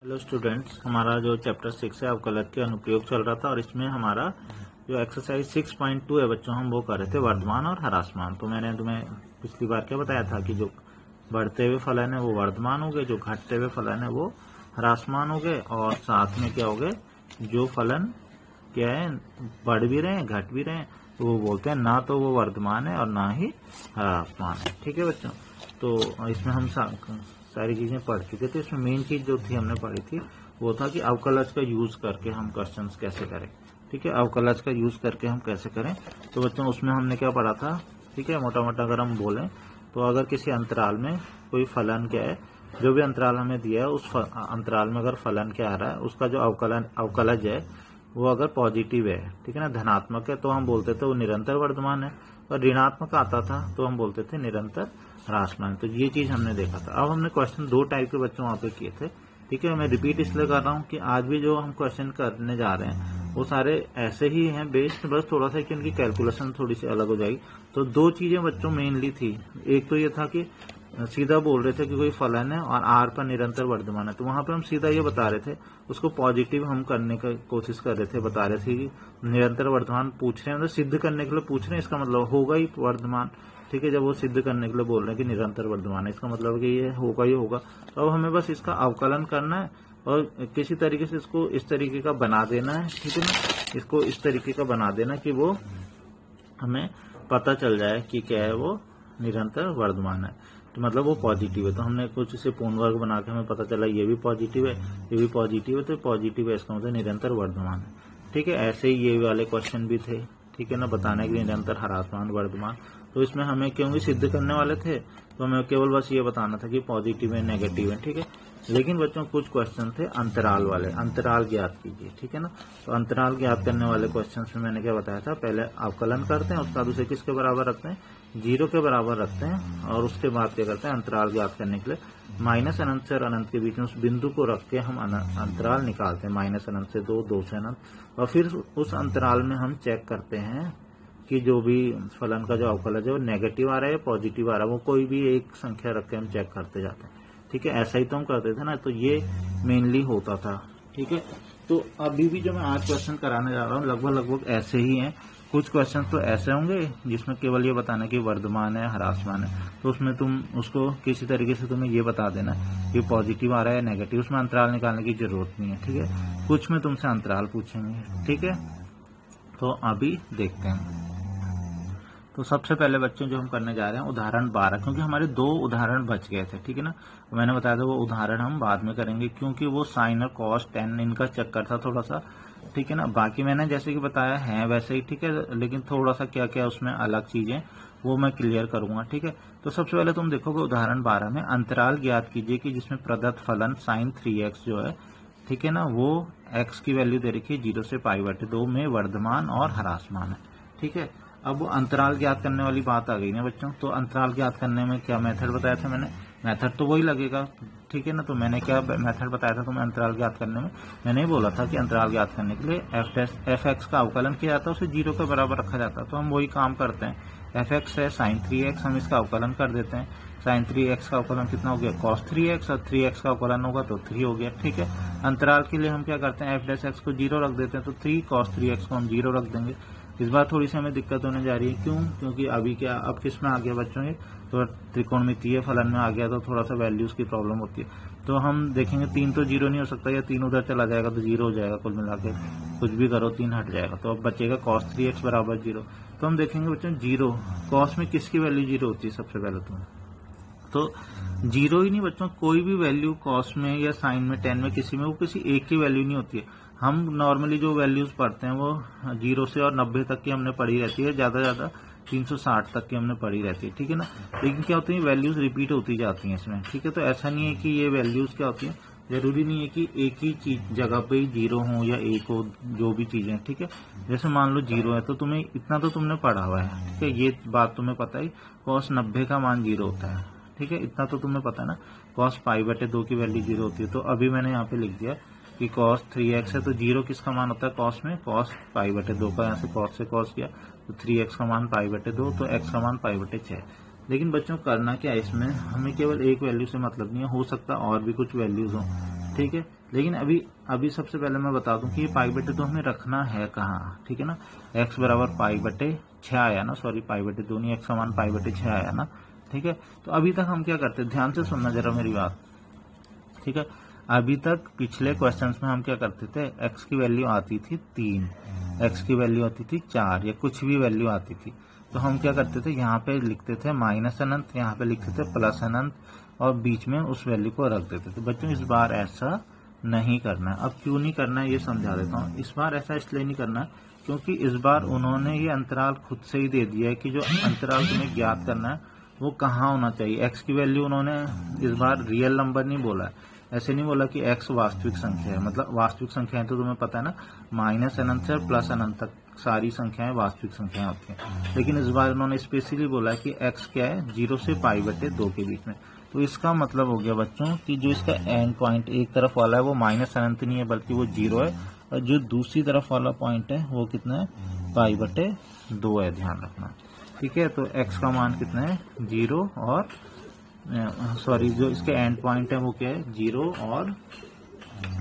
Hello students, हमारा जो chapter 6 है अवकलज के अनुप्रयोग चल रहा था और इसमें हमारा जो एक्सरसाइज 6.2 है बच्चों, हम वो कर रहे थे वर्धमान और ह्रासमान। तो मैंने तुम्हें पिछली बार क्या बताया था कि जो बढ़ते हुए फलन है वो वर्धमान हो गए, जो घटते हुए फलन है वो ह्रासमान हो गए, और साथ में क्या हो गए, जो फलन क्या है बढ़ भी रहे हैं घट भी रहे हैं तो वो बोलते हैं ना तो वो वर्धमान है और ना ही ह्रासमान है। ठीक है बच्चों, तो इसमें हम सारी चीजें पढ़ चुके थे। इसमें मेन चीज जो थी हमने पढ़ी थी वो था कि अवकलज का यूज करके हम क्वेश्चंस कैसे करें। ठीक है, अवकलज का यूज करके हम कैसे करें। तो बच्चों उसमें हमने क्या पढ़ा था, ठीक है, मोटा मोटा अगर हम बोलें तो अगर किसी अंतराल में कोई फलन क्या है, जो भी अंतराल हमें दिया है उस अंतराल में अगर फलन क्या आ रहा है, उसका जो अवकलज है वो अगर पॉजिटिव है, ठीक है ना, धनात्मक है, तो हम बोलते थे वो निरंतर वर्धमान है, और ऋणात्मक आता था तो हम बोलते थे निरंतर ह्रासमान। तो ये चीज हमने देखा था। अब हमने क्वेश्चन दो टाइप के बच्चों वहां पे किए थे। ठीक है, मैं रिपीट इसलिए कर रहा हूँ कि आज भी जो हम क्वेश्चन करने जा रहे हैं वो सारे ऐसे ही हैं बेस्ड, बस थोड़ा सा कि उनकी कैलकुलेशन थोड़ी सी अलग हो जाएगी। तो दो चीजें बच्चों मेनली थी। एक तो ये था कि सीधा बोल रहे थे कि कोई फलन है और आर पर निरंतर वर्धमान है, तो वहां पे हम सीधा ये बता रहे थे, उसको पॉजिटिव हम करने का कोशिश कर रहे थे, बता रहे थे कि निरंतर वर्धमान पूछ रहे हैं, मतलब सिद्ध करने के लिए पूछ रहे हैं, इसका मतलब होगा ही वर्धमान। ठीक है, जब वो सिद्ध करने के लिए बोल रहे हैं कि निरंतर वर्धमान है, इसका मतलब कि ये होगा ही होगा। तो अब हमें बस इसका अवकलन करना है और किसी तरीके से इसको इस तरीके का बना देना है। ठीक है ना, इसको इस तरीके का बना देना कि वो हमें पता चल जाए कि क्या है, वो निरंतर वर्धमान है, तो मतलब वो पॉजिटिव है। तो हमने कुछ इसे पूर्ण वर्ग बना के हमें पता चला ये भी पॉजिटिव है, ये भी पॉजिटिव है, तो पॉजिटिव है, इसका मतलब निरंतर वर्धमान है। ठीक है, ऐसे ही ये वाले क्वेश्चन भी थे। ठीक है ना, बताने के लिए निरंतर ह्रासमान वर्धमान। तो इसमें हमें क्योंकि सिद्ध करने वाले थे तो हमें केवल बस ये बताना था कि पॉजिटिव है नेगेटिव है। ठीक है, लेकिन बच्चों कुछ क्वेश्चन थे अंतराल वाले, अंतराल ज्ञात कीजिए। ठीक है ना, तो अंतराल ज्ञात करने वाले क्वेश्चन में मैंने क्या बताया था, पहले अवकलन करते हैं, उसका उसे किसके बराबर रखते हैं, 0 के बराबर रखते हैं, और उसके बाद क्या करते हैं, अंतराल ज्ञात करने के लिए माइनस अनंत से और अनंत के बीच में उस बिंदु को रख के हम अंतराल निकालते हैं, माइनस अनंत से 2, 2 से अनंत, और फिर उस अंतराल में हम चेक करते हैं कि जो भी फलन का जो अवकलज है वो नेगेटिव आ रहा है या पॉजिटिव आ रहा है, वो कोई भी एक संख्या रख के हम चेक करते जाते हैं। ठीक है, ऐसा ही तो हम करते थे ना, तो ये मेनली होता था। ठीक है, तो अभी भी जो मैं आज क्वेश्चन कराने जा रहा हूँ लगभग ऐसे ही हैं। कुछ क्वेश्चन तो ऐसे होंगे जिसमें केवल ये बताना कि वर्धमान है ह्रासमान है, तो उसमें तुम उसको किसी तरीके से तुम्हें ये बता देना कि पॉजिटिव आ रहा है नेगेटिव, उसमें अंतराल निकालने की जरूरत नहीं है। ठीक है, कुछ में तुमसे अंतराल पूछेंगे। ठीक है, तो अभी देखते हैं। तो सबसे पहले बच्चों जो हम करने जा रहे हैं उदाहरण 12, क्योंकि हमारे 2 उदाहरण बच गए थे। ठीक है ना, मैंने बताया था वो उदाहरण हम बाद में करेंगे, क्योंकि वो साइन और कॉस टेन इनका चक्कर था थोड़ा सा। ठीक है ना, बाकी मैंने जैसे कि बताया है वैसे ही। ठीक है, लेकिन थोड़ा सा क्या क्या उसमें अलग चीजें वो मैं क्लियर करूंगा। ठीक है, तो सबसे पहले तुम देखोगे उदाहरण 12 में अंतराल ज्ञात कीजिए कि जिसमें प्रदत्त फलन साइन 3x जो है, ठीक है ना, वो x की वैल्यू दे रखी है 0 से π/2 में वर्धमान और ह्रासमान है। ठीक है, अब वो अंतराल ज्ञात करने वाली बात आ गई ना बच्चों। तो अंतराल ज्ञात करने में क्या मेथड बताया था मैंने, मेथड तो वही लगेगा। ठीक है ना, तो मैंने क्या मेथड बताया था तुम्हें अंतराल ज्ञात करने में, मैंने बोला था कि अंतराल ज्ञात करने के लिए एफ एक्स का अवकलन किया जाता है, उसे 0 के बराबर रखा जाता है। तो हम वही काम करते हैं, एफ एक्स है साइन 3x, हम इसका अवकलन कर देते हैं। साइन 3x का अवकलन कितना हो गया, कॉस 3x, और 3x का अवकलन होगा तो 3 हो गया। ठीक है, अंतराल के लिए हम क्या करते हैं, एफ डैश एक्स को 0 रख देते हैं, तो 3 cos 3x को हम 0 रख देंगे। इस बार थोड़ी सी हमें दिक्कत होने जा रही है, क्यों, क्योंकि अभी क्या, अब किस में आ गया बच्चों, ये तो त्रिकोणमितीय फलन में आ गया, तो थोड़ा सा वैल्यूज की प्रॉब्लम होती है। तो हम देखेंगे 3 तो 0 नहीं हो सकता, या 3 उधर चला जाएगा तो 0 हो जाएगा, कुल मिला के कुछ भी करो 3 हट जाएगा, तो अब बचेगा cos 3x बराबर 0। तो हम देखेंगे बच्चों 0 cos में किसकी वैल्यू 0 होती है, सबसे पहले तो 0 ही नहीं बच्चों, कोई भी वैल्यू कॉस में या साइन में, टेन में, किसी में, वो किसी एक की वैल्यू नहीं होती है। हम नॉर्मली जो वैल्यूज पढ़ते हैं वो 0 से और 90 तक की हमने पढ़ी रहती है, ज्यादा 360 तक की हमने पढ़ी रहती है। ठीक है ना, लेकिन क्या होती है, वैल्यूज रिपीट होती जाती हैं इसमें। ठीक है, तो ऐसा नहीं है कि ये वैल्यूज क्या होती है, जरूरी नहीं है कि एक ही चीज जगह पे ही 0 हो या 1 हो, जो भी चीजें। ठीक है, जैसे मान लो 0 है तो तुम्हें इतना तो तुमने पढ़ा हुआ है। ठीक है, ये बात तुम्हें पता है, cos 90 का मान 0 होता है। ठीक है, इतना तो तुम्हें पता है ना, cos π/2 की वैल्यू 0 होती है। तो अभी मैंने यहाँ पे लिख दिया कि cos 3x है, तो 0 किसका मान होता है cos में, cos π/2 का, यहाँ से cos से cos किया तो 3x का मान π/2, तो x का मान π/6। लेकिन बच्चों करना क्या है इसमें, हमें केवल एक वैल्यू से मतलब नहीं है, हो सकता और भी कुछ वैल्यूज हो। ठीक है। लेकिन अभी सबसे पहले मैं बता दूं कि ये पाई बटे 2 हमें रखना है कहाँ, ठीक है ना। x बराबर पाई बटे 6 आया ना, सॉरी पाई बटे 2 नहीं, x समान पाई बटे 6 आया ना, ठीक है। तो अभी तक हम क्या करते, ध्यान से सुनना जरा मेरी बात, ठीक है। अभी तक पिछले क्वेश्चंस में हम क्या करते थे, x की वैल्यू आती थी 3, x की वैल्यू आती थी 4 या कुछ भी वैल्यू आती थी, तो हम क्या करते थे, यहाँ पे लिखते थे माइनस अनंत, यहाँ पे लिखते थे प्लस अनंत और बीच में उस वैल्यू को रख देते थे। बच्चों इस बार ऐसा नहीं करना है। अब क्यों नहीं करना है ये समझा देता हूँ। इस बार ऐसा इसलिए नहीं करना है क्योंकि इस बार उन्होंने ये अंतराल खुद से ही दे दिया है कि जो अंतराल तुम्हें ज्ञात करना है वो कहाँ होना चाहिए। x की वैल्यू उन्होंने इस बार रियल नंबर नहीं बोला है, ऐसे नहीं बोला कि x वास्तविक संख्या है। मतलब वास्तविक संख्या है तो तुम्हें पता है ना, माइनस अनंत से प्लस अनंत तक सारी संख्याएं वास्तविक संख्याएं होती हैं। लेकिन इस बार उन्होंने स्पेशली बोला है कि x क्या है, 0 से पाई बटे 2 के बीच में। तो इसका मतलब हो गया बच्चों कि जो इसका एंड पॉइंट एक तरफ वाला है वो माइनस अनंत नहीं है बल्कि वो 0 है, और जो दूसरी तरफ वाला पॉइंट है वो कितना है, पाई बटे 2 है, ध्यान रखना, ठीक है। तो x का मान कितना है, 0 और सॉरी जो इसके एंड पॉइंट है वो क्या है, 0 और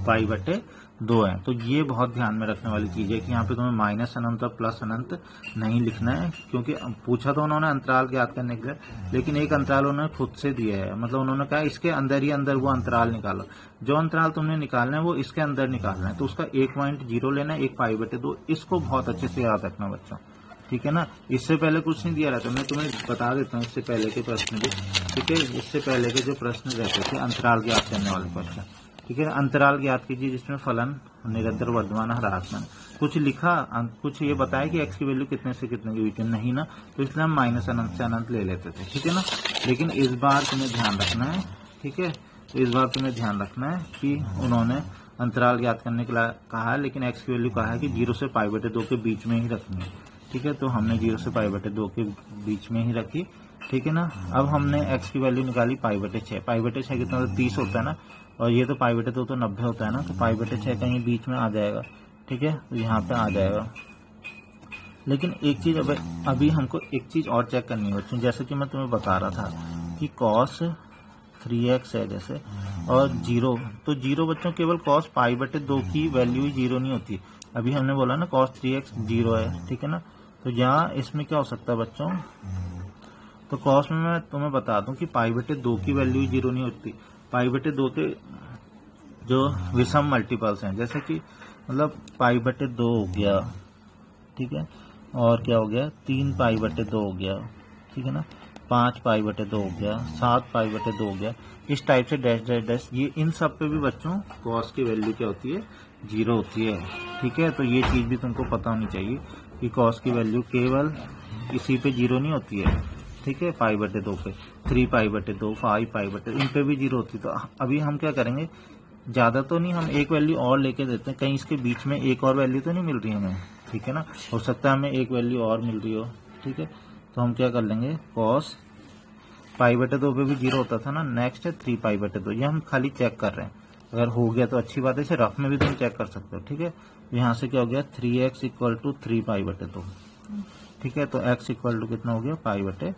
पाई बटे 2 है। तो ये बहुत ध्यान में रखने वाली चीज है कि यहाँ पे तुम्हें माइनस अनंत और प्लस अनंत नहीं लिखना है, क्योंकि पूछा तो उन्होंने अंतराल ज्ञात करने के लिए, लेकिन एक अंतराल उन्होंने खुद से दिया है। मतलब उन्होंने कहा इसके अंदर ही अंदर वो अंतराल निकालो, जो अंतराल तुमने निकालना है वो इसके अंदर निकालना है। तो उसका 1.0 लेना है, 1 पाई बटे 2। इसको बहुत अच्छे से याद रखना बच्चों, ठीक है ना। इससे पहले कुछ नहीं दिया रहता, मैं तुम्हें बता देता हूँ इससे पहले के प्रश्न भी, ठीक है। इससे पहले के जो प्रश्न रहते थे अंतराल ज्ञात करने वाले प्रश्न, ठीक है। अंतराल ज्ञात कीजिए जिसमें फलन निरंतर वर्धमान ह्रासमान, कुछ लिखा, कुछ ये बताया कि x की वैल्यू कितने से कितने के बीच में, नहीं ना, तो इसलिए हम माइनस अनंत से अनंत ले लेते थे, ठीक है ना। लेकिन इस बार तुम्हें ध्यान रखना है, ठीक है। तो इस बार तुम्हें ध्यान रखना है कि उन्होंने अंतराल ज्ञात करने के लिए कहा है, लेकिन x की वैल्यू कहा है कि 0 से पाई बटे 2 के बीच में ही रखनी है, ठीक है। तो हमने 0 से पाई बटे 2 के बीच में ही रखी, ठीक है ना। अब हमने x की वैल्यू निकाली पाई बटे 6, पाई बटे 6 कितना, 30 होता है ना, और ये तो पाई बटे 2 तो 90 होता है ना, तो पाई बटे 6 कहीं बीच में आ जाएगा, ठीक है। तो यहाँ पे आ जाएगा। लेकिन एक चीज अभी हमको एक चीज और चेक करनी है बच्चों, जैसे कि मैं तुम्हें बता रहा था कि cos 3x है जैसे, और 0, तो 0 बच्चों केवल cos पाई बटे 2 की वैल्यू ही 0 नहीं होती। अभी हमने बोला ना cos 3x 0 है, ठीक है ना। तो यहाँ इसमें क्या हो सकता है बच्चों, तो cos में मैं तुम्हें बता दूं कि पाई बटे 2 की वैल्यू ही 0 नहीं होती। पाई बटे 2 के जो विषम मल्टीपल्स हैं, जैसे कि मतलब पाई बटे 2 हो गया, ठीक है, और क्या हो गया, 3 पाई बटे 2 हो गया, ठीक है ना, 5 पाई बटे 2 हो गया, 7 पाई बटे 2 हो गया, इस टाइप से डैश डैश डैश, ये इन सब पे भी बच्चों कॉस की वैल्यू क्या होती है, 0 होती है, ठीक है। तो ये चीज भी तुमको पता होनी चाहिए कि कॉस की वैल्यू केवल इसी पे 0 नहीं होती है, ठीक है। पाई बटे 2 पे 3 पाई बटे 2, 5 पाई बटे, इन पे भी 0 होती है। तो अभी हम क्या करेंगे, ज्यादा तो नहीं, हम एक वैल्यू और लेके देते हैं, कहीं इसके बीच में एक और वैल्यू तो नहीं मिल रही हमें, ठीक है ना, हो सकता है हमें एक वैल्यू और मिल रही हो, ठीक है। तो हम क्या कर लेंगे, कॉस पाई बटे 2 पे भी 0 होता था ना, नेक्स्ट है 3 पाई बटे 2, ये हम खाली चेक कर रहे हैं, अगर हो गया तो अच्छी बात है, इसे रफ में भी तुम चेक कर सकते हो, ठीक है। यहाँ से क्या हो गया, 3x इक्वल टू 3 पाई बटे 2, ठीक है। तो x इक्वल टू कितना हो गया, पाई बटे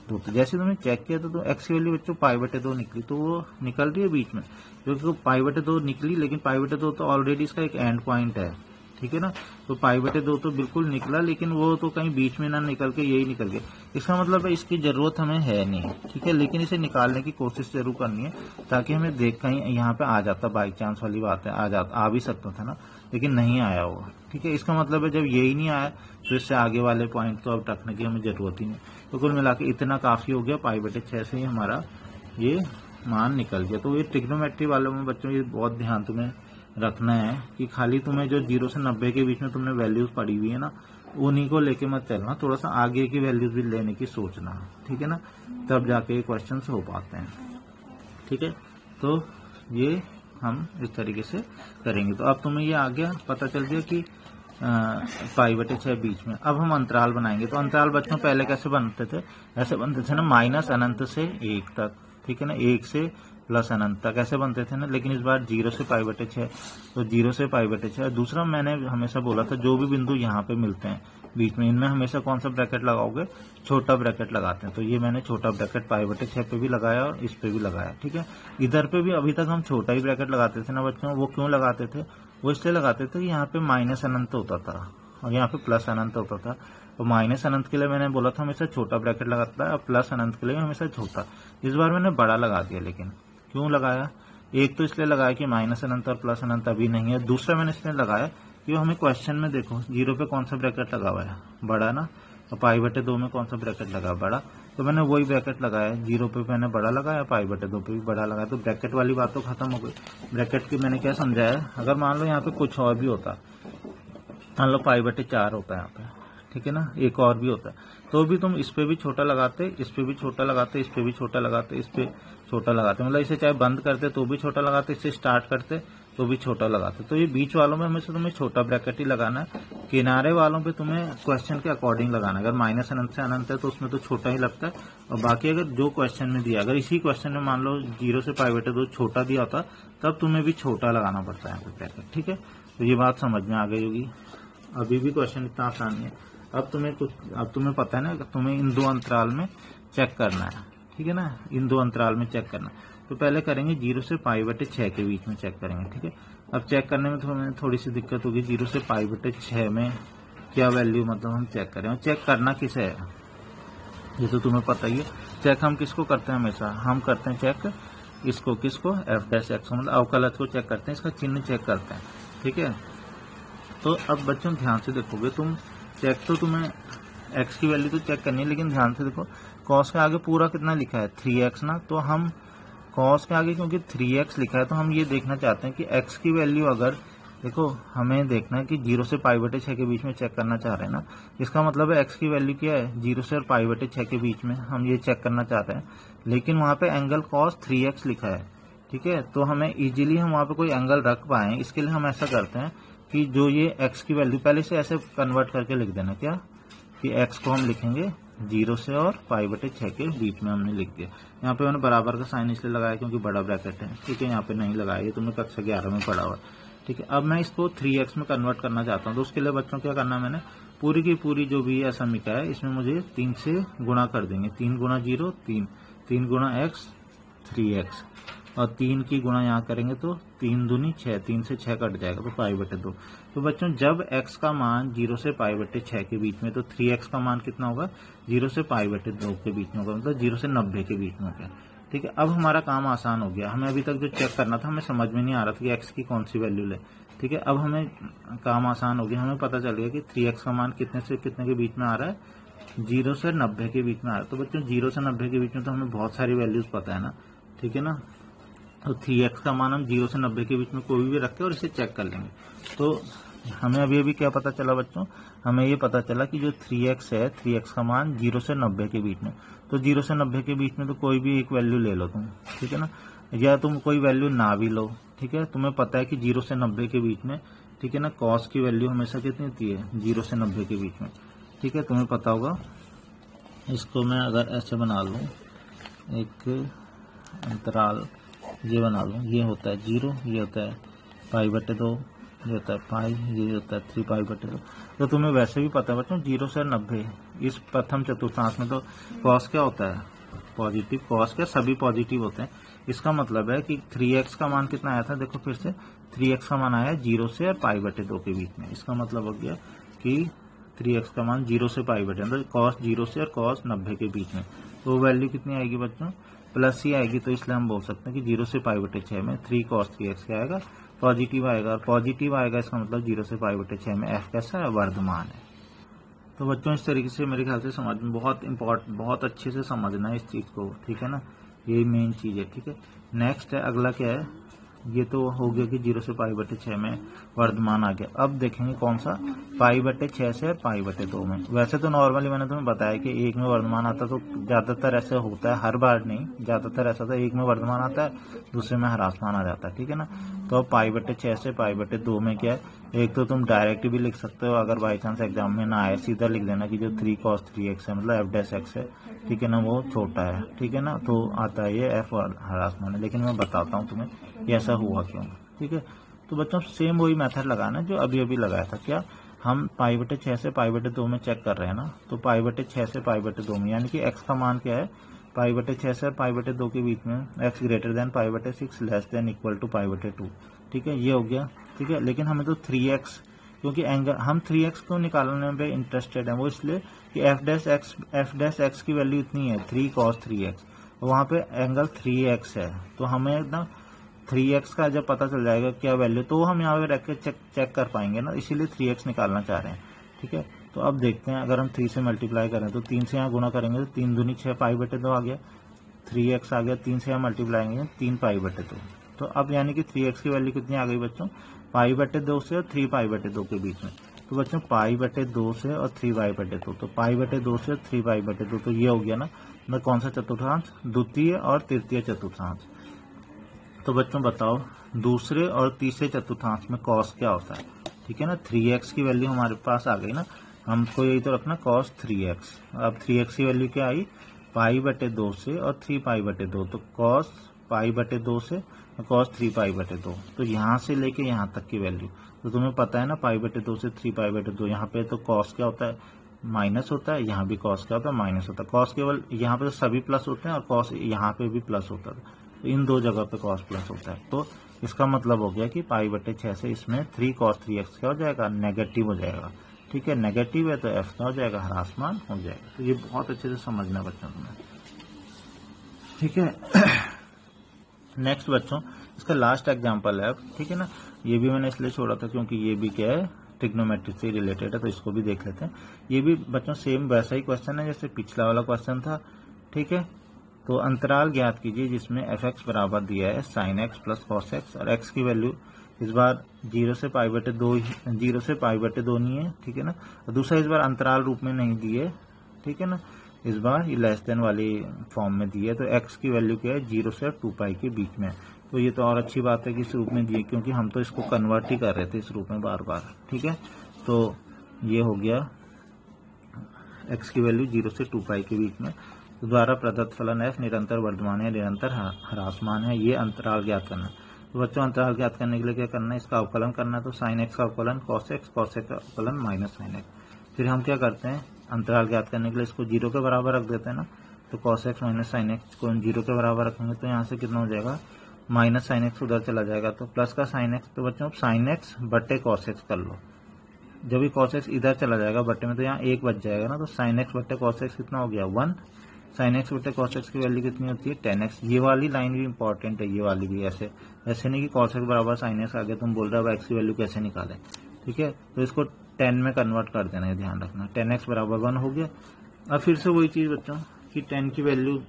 2। तो जैसे तुमने चेक किया तो x की वैल्यू बच्चों पाई बटे 2 निकली, तो वो निकल रही है बीच में, क्योंकि पाई बटे 2 निकली, लेकिन पाई बटे 2 तो ऑलरेडी इसका एक एंड पॉइंट है, ठीक है ना। तो पाई बटे 2 तो बिल्कुल निकला, लेकिन वो तो कहीं बीच में ना निकल के यही निकल गया, इसका मतलब है इसकी जरूरत हमें है नहीं, ठीक है। लेकिन इसे निकालने की कोशिश जरूर करनी है, ताकि हमें देख कहीं यहाँ पे आ जाता, बाई चांस वाली बात है, आ भी सकता था ना, लेकिन नहीं आया होगा, ठीक है। इसका मतलब है जब यही नहीं आया तो इससे आगे वाले पॉइंट तो अब रखने की हमें जरूरत ही नहीं। तो कुल मिला के इतना काफी हो गया, पाई बटे 6 से ही हमारा ये मान निकल गया। तो ये ट्रिग्नोमेट्री वालों में बच्चों ये बहुत ध्यान तुम्हें रखना है कि खाली तुम्हें जो 0 से 90 के बीच में तुमने वैल्यूज पड़ी हुई है ना, उन्हीं को लेके मत चलना, थोड़ा सा आगे की वैल्यूज भी लेने की सोचना, ठीक है ना, तब जाके ये क्वेश्चन हो पाते हैं, ठीक है। तो ये हम इस तरीके से करेंगे। तो अब तुम्हें ये आ गया, पता चल गया कि पाई बटे 6 बीच में। अब हम अंतराल बनाएंगे। तो अंतराल बच्चों पहले कैसे बनते थे, ऐसे बनते थे ना, माइनस अनंत से 1 तक, ठीक है ना, 1 से प्लस अनंत तक ऐसे बनते थे ना। लेकिन इस बार 0 से पाई बटे 6, तो 0 से पाई बटे 6। दूसरा मैंने हमेशा बोला था जो भी बिंदु यहाँ पे मिलते हैं बीच में, इनमें हमेशा कौन सा ब्रैकेट लगाओगे, छोटा ब्रैकेट लगाते हैं। तो ये मैंने छोटा ब्रैकेट π/6 पे भी लगाया और इस पे भी लगाया, ठीक है। इधर पे भी अभी तक हम छोटा ही ब्रैकेट लगाते थे ना बच्चों, वो क्यों लगाते थे, वो इसलिए लगाते थे कि यहाँ पे माइनस अनंत होता था और यहाँ पे प्लस अनंत होता था। और माइनस अनंत के लिए मैंने बोला था हमेशा छोटा ब्रैकेट लगाता है, और प्लस अनंत के लिए हमेशा छोटा। इस बार मैंने बड़ा लगा दिया, लेकिन क्यों लगाया, एक तो इसलिए लगाया कि माइनस अनंत और प्लस अनंत अभी नहीं है, दूसरा मैंने इसलिए लगाया कि हमें क्वेश्चन में देखो 0 पे कौन सा ब्रैकेट लगा हुआ है, बड़ा ना, और π/2 में कौन सा ब्रैकेट लगा, बड़ा। तो मैंने वही ब्रैकेट लगाया, 0 पे मैंने बड़ा लगाया, π/2 पे भी बड़ा लगाया। तो ब्रैकेट वाली बात तो खत्म हो गई। ब्रैकेट की मैंने क्या समझाया, अगर मान लो यहाँ पे कुछ और भी होता, मान लो π/4 होता है यहाँ पे, ठीक है ना, एक और भी होता है, तो भी तुम इस पे भी छोटा लगाते, इस पे भी छोटा लगाते, इस पे भी छोटा लगाते, इस पे छोटा लगाते, मतलब इसे चाहे बंद करते तो भी छोटा लगाते, इससे स्टार्ट करते तो भी छोटा लगाते। तो ये बीच वालों में हमेशा तुम्हें छोटा ब्रैकेट ही लगाना है, किनारे वालों पे तुम्हें क्वेश्चन के अकॉर्डिंग लगाना। अगर माइनस अनंत से अनंत है तो उसमें तो छोटा ही लगता है, और बाकी अगर जो क्वेश्चन में दिया, अगर इसी क्वेश्चन में मान लो 0 से π/2 छोटा दिया होता, तब तुम्हें भी छोटा लगाना पड़ता है ब्रैकेट, ठीक है। तो ये बात समझ में आ गई होगी। अभी भी क्वेश्चन इतना आसान है। अब तुम्हें पता है ना, तुम्हें इन दो अंतराल में चेक करना है, ठीक है ना, इन दो अंतराल में चेक करना है। तो पहले करेंगे 0 से π/6 के बीच में चेक करेंगे, ठीक है। अब चेक करने में थोड़ी सी दिक्कत होगी, 0 से π/6 में क्या वैल्यू मतलब हम चेक करें, और चेक करना किसे है ये तो तुम्हें पता ही है। चेक हम किसको करते हैं, हमेशा हम करते हैं चेक इसको, किसको, f'(x), मतलब अवकलज को चेक करते हैं, इसका चिन्ह चेक करते हैं, ठीक है। तो अब बच्चों ध्यान से देखोगे तुम, चेक तो तुम्हें x की वैल्यू तो चेक करनी है, लेकिन ध्यान से देखो cos के आगे पूरा कितना लिखा है, 3x ना, तो हम cos के आगे क्योंकि 3x लिखा है तो हम ये देखना चाहते हैं कि x की वैल्यू, अगर देखो हमें देखना है कि 0 से π/6 के बीच में चेक करना चाह रहे हैं ना, इसका मतलब है x की वैल्यू क्या है, 0 से और π/6 के बीच में हम ये चेक करना चाहते हैं, लेकिन वहाँ पे एंगल cos 3x लिखा है, ठीक है। तो हमें इजीली हम वहाँ पे कोई एंगल रख पाए, इसके लिए हम ऐसा करते हैं कि जो ये x की वैल्यू, पहले से ऐसे कन्वर्ट करके लिख देना, क्या कि x को हम लिखेंगे 0 से और π/6 के बीच में हमने लिख दिया। यहाँ पे मैंने बराबर का साइन इसलिए लगाया क्योंकि बड़ा ब्रैकेट है, ठीक है, यहाँ पे नहीं लगाया, ये तुमने कक्षा 11 में पढ़ा हुआ, ठीक है। अब मैं इसको 3x में कन्वर्ट करना चाहता हूँ, तो उसके लिए बच्चों क्या करना है, मैंने पूरी की पूरी जो भी समीकरण है इसमें मुझे 3 से गुणा कर देंगे, 3 गुणा 0 3, 3 गुणा x 3x, और 3 की गुणा यहाँ करेंगे तो 3 दूनी 6, 3 से 6 कट जाएगा तो π/2। तो बच्चों जब x का मान 0 से π/6 के बीच में, तो 3x का मान कितना होगा, 0 से π/2 के बीच में होगा, मतलब 0 से 90 के बीच में होगा, ठीक है। अब हमारा काम आसान हो गया, हमें अभी तक जो चेक करना था हमें समझ में नहीं आ रहा था कि x की कौन सी वैल्यू ले, ठीक है। अब हमें काम आसान हो गया, हमें पता चल गया कि 3x का मान कितने से कितने के बीच में आ रहा है, 0 से 90 के बीच में आ रहा है। तो बच्चों 0 से 90 के बीच में तो हमें बहुत सारी वैल्यूज पता है ना, ठीक है ना। तो 3x का मान हम 0 से 90 के बीच में कोई भी रखते हैं और इसे चेक कर लेंगे। तो हमें अभी क्या पता चला बच्चों, हमें ये पता चला कि जो 3x है, 3x का मान 0 से 90 के बीच में, तो 0 से 90 के बीच में तो कोई भी एक वैल्यू ले लो तुम, ठीक है ना, या तुम कोई वैल्यू ना भी लो, ठीक है। तुम्हें पता है कि 0 से 90 के बीच में, ठीक है ना, cos की वैल्यू हमेशा कितनी होती है, 0 से 90 के बीच में, ठीक है, तुम्हें पता होगा। इसको मैं अगर ऐसे बना लूँ, एक अंतराल ये बना लूँ, ये होता है 0, ये होता है π/2, ये होता है पाई, ये होता है 3 π/2। तो तुम्हें वैसे भी पता है बच्चों 0 से 90 इस प्रथम चतुर्थांश में तो cos क्या होता है, पॉजिटिव, cos क्या सभी पॉजिटिव होते हैं। इसका मतलब है कि 3x का मान कितना आया था, देखो फिर से 3x का मान आया 0 से और π/2 के बीच में, इसका मतलब हो गया कि 3x का मान 0 से π/2, मतलब cos 0 से और cos 90 के बीच में, तो वैल्यू कितनी आएगी बच्चों, प्लस ही आएगी। तो इसलिए हम बोल सकते हैं कि 0 से π/6 में 3 cos 3x क्या आएगा, पॉजिटिव आएगा, और पॉजिटिव आएगा इसका मतलब 0 से π/6 में f कैसा है, वर्धमान है। तो बच्चों इस तरीके से मेरे ख्याल से समझ में बहुत अच्छे से समझना है इस चीज को, ठीक है ना, यही मेन चीज है, ठीक है। नेक्स्ट है, अगला क्या है, ये तो हो गया कि 0 से π/6 में वर्धमान आ गया। अब देखेंगे कौन सा, π/6 से π/2 में। वैसे तो नॉर्मली मैंने तुम्हें बताया कि एक में वर्धमान आता तो ज्यादातर ऐसे होता है, हर बार नहीं, ज्यादातर ऐसा था, एक में वर्धमान आता है दूसरे में ह्रासमान आ जाता है, ठीक है ना। तो π/6 से π/2 में क्या है, एक तो तुम डायरेक्ट भी लिख सकते हो, अगर बाई चांस एग्जाम में ना आए सीधा लिख देना कि जो 3 cos 3x है, मतलब f' है, ठीक है ना, वो छोटा है, ठीक है ना, तो आता है ये f और ह्रासमान है। लेकिन मैं बताता हूँ तुम्हें ये ऐसा हुआ क्यों, ठीक है। तो बच्चों सेम वही मेथड लगाना जो अभी लगाया था, क्या हम पाई बटे 6 से पाई बटे 2 में चेक कर रहे हैं ना, तो पाई बटे 6 से पाई बटे 2 में, यानी कि x का मान क्या है, पाई बटे 6 से पाई बटे 2 के बीच में, x ग्रेटर देन पाई बटे 6 लेस देन इक्वल टू पाई बटे 2। ठीक है, ये हो गया। ठीक है, लेकिन हमें तो 3x, क्योंकि एंगल हम 3x को निकालने पे इंटरेस्टेड है, वो इसलिए कि f डैश x की वैल्यू इतनी है 3 cos 3x, वहाँ पे एंगल 3x है, तो हमें ना 3x का जब पता चल जाएगा क्या वैल्यू, तो हम यहाँ पे रख के चेक कर पाएंगे ना, इसीलिए 3x निकालना चाह रहे हैं। ठीक है, तो अब देखते हैं, अगर हम 3 से मल्टीप्लाई करें तो 3 से यहाँ गुना करेंगे तो 3 दूनी 6 पाई बटे 2 आ गया, 3x आ गया, 3 से यहाँ मल्टीप्लाई करेंगे 3 पाई बटे 2। तो अब यानी कि 3x की वैल्यू कितनी आ गई बच्चों, पाई बटे 2 से और 3 पाई बटे 2 के बीच में। तो बच्चों पाई बटे 2 से और 3 पाई बटे 2, तो पाई बटे 2 से और 3 पाई बटे 2, तो ये हो गया ना, मतलब कौन सा चतुर्थांश, द्वितीय और तृतीय चतुर्थांश। तो बच्चों बताओ दूसरे और तीसरे चतुर्थांश में कॉस क्या होता है। ठीक है ना, 3x की वैल्यू हमारे पास आ गई ना, हमको यही तो रखना कॉस 3x। अब 3x की वैल्यू क्या आई, पाई बटे 2 से और 3 पाई बटे 2, तो कॉस पाई बटे 2 से कॉस 3 पाई बटे 2, तो यहाँ से लेके यहाँ तक की वैल्यू, तो तुम्हें पता है ना पाई बटे 2 से 3 पाई बटे 2, यहाँ पे तो कॉस क्या होता है, माइनस होता है, यहाँ भी कॉस क्या होता है, माइनस होता है। कॉस केवल यहाँ पे सभी प्लस होते हैं और कॉस यहाँ पे भी प्लस होता है, तो इन दो जगह पे कॉस प्लस होता है। तो इसका मतलब हो गया कि पाई बटे 6 से इसमें 3 cos 3x क्या हो जाएगा, नेगेटिव हो जाएगा। ठीक है, नेगेटिव है तो f क्या हो जाएगा, ह्रासमान हो जाएगा। तो ये बहुत अच्छे से समझना बच्चों तुम्हें। ठीक है, नेक्स्ट बच्चों इसका लास्ट एग्जांपल है। ठीक है ना, ये भी मैंने इसलिए छोड़ा था क्योंकि ये भी क्या है, ट्रिग्नोमेट्री से रिलेटेड है, तो इसको भी देख लेते हैं। ये भी बच्चों सेम वैसा ही क्वेश्चन है जैसे पिछला वाला क्वेश्चन था। ठीक है, तो अंतराल ज्ञात कीजिए जिसमें fx बराबर दिया है sin x plus cos x, और x की वैल्यू इस बार 0 से पाई बटे 2, 0 से पाई बटे 2 नहीं है। ठीक है ना, और दूसरा इस बार अंतराल रूप में नहीं दी है। ठीक है ना, इस बार ये लेस देन वाली फॉर्म में दी है, तो x की वैल्यू क्या है, 0 से 2 पाई के बीच में। तो ये तो और अच्छी बात है कि इस रूप में दी है, क्योंकि हम तो इसको कन्वर्ट ही कर रहे थे इस रूप में बार बार। ठीक है, तो ये हो गया x की वैल्यू 0 से 2 पाई के बीच में, द्वारा प्रदत्त फलन f निरंतर वर्धमान है, निरंतर ह्रासमान है, ये अंतराल ज्ञात करना। तो बच्चों अंतराल ज्ञात करने के लिए क्या करना है, इसका अवकलन करना है। तो साइन एक्स का अवकलन cos x का अवकलन माइनस साइन एक्स। फिर हम क्या करते हैं, अंतराल ज्ञात करने के लिए इसको 0 के बराबर रख देते हैं ना, तो cos x minus sine x को 0 के बराबर रखेंगे तो यहाँ से कितना हो जाएगा, माइनस साइन एक्स उधर चला जाएगा, तो प्लस का साइन एक्स। तो बच्चों साइन एक्स बटे cos x कर लो, जब भी cos x इधर चला जाएगा बटे में तो यहाँ 1 बच जाएगा ना, तो साइन एक्स बटे cos x कितना हो गया 1। साइन एक्स बटे cos x की वैल्यू कितनी होती है 10x। ये वाली लाइन भी इंपॉर्टेंट है, ये वाली भी ऐसे नहीं कि cos x बराबर साइन एक्स आगे तुम बोल रहे हो अब x की वैल्यू कैसे निकालें। ठीक है, तो इसको 10 में कन्वर्ट कर देना है, ध्यान रखना। 10x बराबर 1 हो गया। अब फिर से वही चीज बच्चों कि 10 की वैल्यू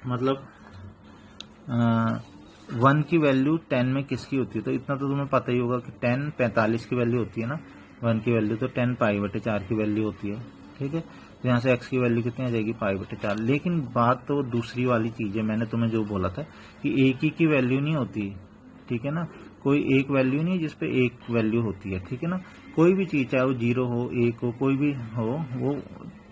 मतलब 1 की वैल्यू 10 में किसकी होती है, तो इतना तो तुम्हें पता ही होगा कि 10 45 की वैल्यू होती है ना 1 की वैल्यू, तो 10 पाई बटे 4 की वैल्यू होती है। ठीक है, तो यहाँ से x की वैल्यू कितनी आ जाएगी पाई बटे 4। लेकिन बात तो दूसरी वाली चीज है, मैंने तुम्हें जो बोला था कि एक ही की वैल्यू नहीं होती। ठीक है ना, कोई एक वैल्यू नहीं जिसपे एक वैल्यू होती है। ठीक है ना, कोई भी चीज चाहे वो 0 हो 1 हो कोई भी हो, वो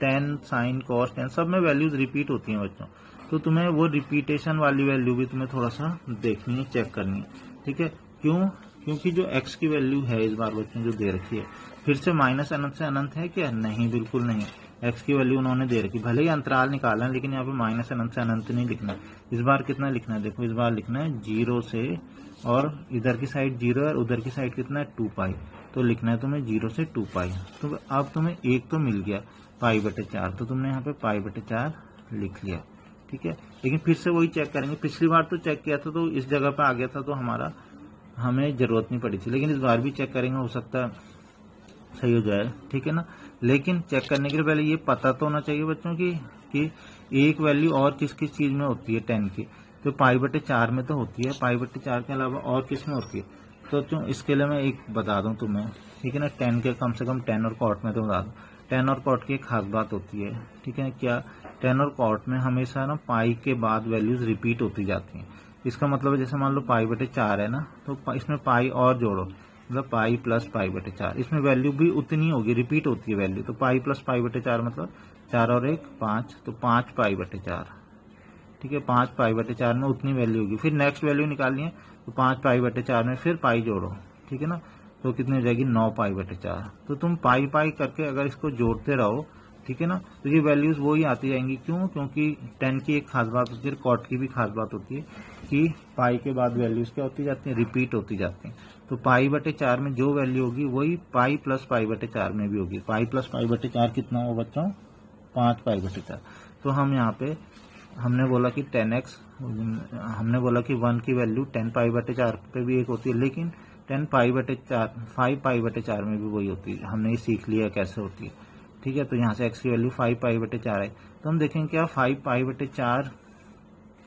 10 साइन कॉस 10 सब में वैल्यूज रिपीट होती हैं बच्चों। तो तुम्हें वो रिपीटेशन वाली वैल्यू भी तुम्हें थोड़ा सा देखनी है, चेक करनी है। ठीक है, क्यों, क्योंकि जो x की वैल्यू है इस बार बच्चों जो दे रखी है, फिर से माइनस अनंत से अनंत है क्या, नहीं बिल्कुल नहीं। x की वैल्यू उन्होंने दे रखी, भले ही अंतराल निकालना है लेकिन यहाँ पे माइनस अनंत से अनंत नहीं लिखना। इस बार कितना लिखना है, देखो इस बार लिखना है 0 से, और इधर की साइड 0 है और उधर की साइड कितना है 2 पाई, तो लिखना है तुम्हें 0 से 2 पाई। तो अब तुम्हें एक तो मिल गया पाई बटे 4, तो तुमने यहाँ पे पाई बटे 4 लिख लिया। ठीक है, लेकिन फिर से वही चेक करेंगे, पिछली बार तो चेक किया था तो इस जगह पे आ गया था तो हमें जरूरत नहीं पड़ी थी, लेकिन इस बार भी चेक करेंगे, हो सकता है सही हो जाए। ठीक है ना, लेकिन चेक करने के लिए पहले ये पता तो होना चाहिए बच्चों कि एक वैल्यू और किस किस चीज में होती है 10 की, तो पाई बटे 4 में तो होती है, पाई बटे 4 के अलावा और किस में होती है। तो क्यों इसके लिए मैं एक बता दूं तुम्हें। ठीक है ना, 10 के कम से कम 10 और कॉट में तो बता दूं, 10 और कॉट की एक खास बात होती है। ठीक है, क्या 10 और कॉट में हमेशा ना पाई के बाद वैल्यूज रिपीट होती जाती हैं। इसका मतलब जैसे मान लो पाई बटे 4 है ना, तो इसमें पाई और जोड़ो, मतलब पाई प्लस पाई बटे 4, इसमें वैल्यू भी उतनी होगी, रिपीट होती है वैल्यू। तो पाई प्लस पाई बटे 4 मतलब 4 और 1 5, तो 5 पाई बटे 4। ठीक है, 5 पाई बटे 4 में उतनी वैल्यू होगी। फिर नेक्स्ट वैल्यू निकालनी है तो 5 पाई बटे 4 में फिर पाई जोड़ो। ठीक है ना, तो कितनी हो जाएगी 9 पाई बटे 4। तो तुम पाई पाई करके अगर इसको जोड़ते रहो, ठीक है ना, तो ये वैल्यूज वही आती जाएंगी। क्यों? क्योंकि 10 की एक खास बात होती है, कॉट की भी खास बात होती है कि पाई के बाद वैल्यूज क्या होती जाती हैं, रिपीट होती जाती हैं। तो पाई बटे 4 में जो वैल्यू होगी वही पाई प्लस पाई बटे 4 में भी होगी। पाई प्लस पाई बटे 4 कितना हो बच्चों? 5 पाई बटे 4। तो हम यहाँ पे हमने बोला कि 10x, हमने बोला कि 1 की वैल्यू 10 पाई बटे 4 पे भी एक होती है, लेकिन 10 पाई बटे 4 5 पाई बटे 4 में भी वही होती है। हमने ये सीख लिया कैसे होती है, ठीक है। तो यहाँ से x की वैल्यू 5 पाई बटे 4 है। तो हम देखेंगे क्या 5 पाई बटे 4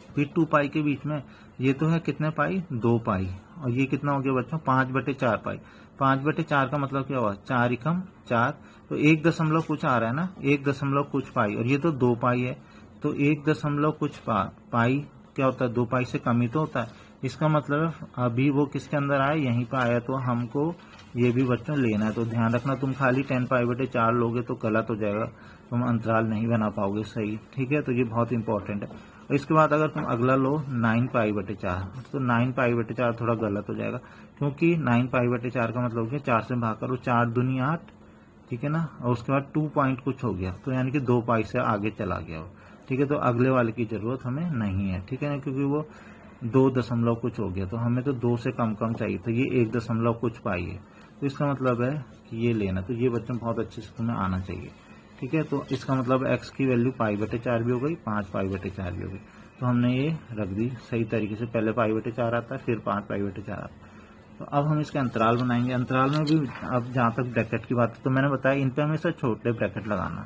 फिर 2 पाई के बीच में ये तो है कितने पाई? 2 पाई। और ये कितना हो गया बच्चों? 5 बटे 4 पाई। 5 बटे 4 का मतलब क्या हुआ? 4 एकम 4, तो 1 दशमलव कुछ आ रहा है ना, 1 दशमलव कुछ पाई, और ये तो 2 पाई है। तो 1 दशमलव कुछ पाई क्या होता है? 2 पाई से कम ही तो होता है। इसका मतलब अभी वो किसके अंदर आया? यहीं पर आया। तो हमको ये भी बच्चों लेना है। तो ध्यान रखना, तुम खाली 10 पाई बटे 4 लोगे तो गलत हो जाएगा, तुम अंतराल नहीं बना पाओगे सही, ठीक है। तो ये बहुत इंपॉर्टेंट है। और इसके बाद अगर तुम अगला लो 9 पाई बटे 4, तो 9 पाई बटे 4 थोड़ा गलत हो जाएगा, क्योंकि 9 पाई बटे 4 का मतलब क्या? 4 से भाग करो, 4 दूनी 8, ठीक है ना, और उसके बाद 2 पॉइंट कुछ हो गया, तो यानी कि 2 पाई से आगे चला गया हो, ठीक है। तो अगले वाले की जरूरत हमें नहीं है, ठीक है ना, क्योंकि वो 2 दशमलव कुछ हो गया, तो हमें तो 2 से कम कम चाहिए, तो ये 1 दशमलव कुछ पाई है। तो इसका मतलब है कि ये लेना। तो ये बच्चों बहुत अच्छे से तुम्हें आना चाहिए, ठीक है। तो इसका मतलब x की वैल्यू पाई बटे 4 भी हो गई, 5 पाई बटे 4 भी हो गई। तो हमने ये रख दी सही तरीके से। पहले पाई बटे 4 आता है, फिर 5 पाई बटे 4 आता है। तो अब हम इसके अंतराल बनाएंगे। अंतराल में भी अब जहाँ तक ब्रैकेट की बात है, तो मैंने बताया इन पे हमेशा छोटे ब्रैकेट लगाना,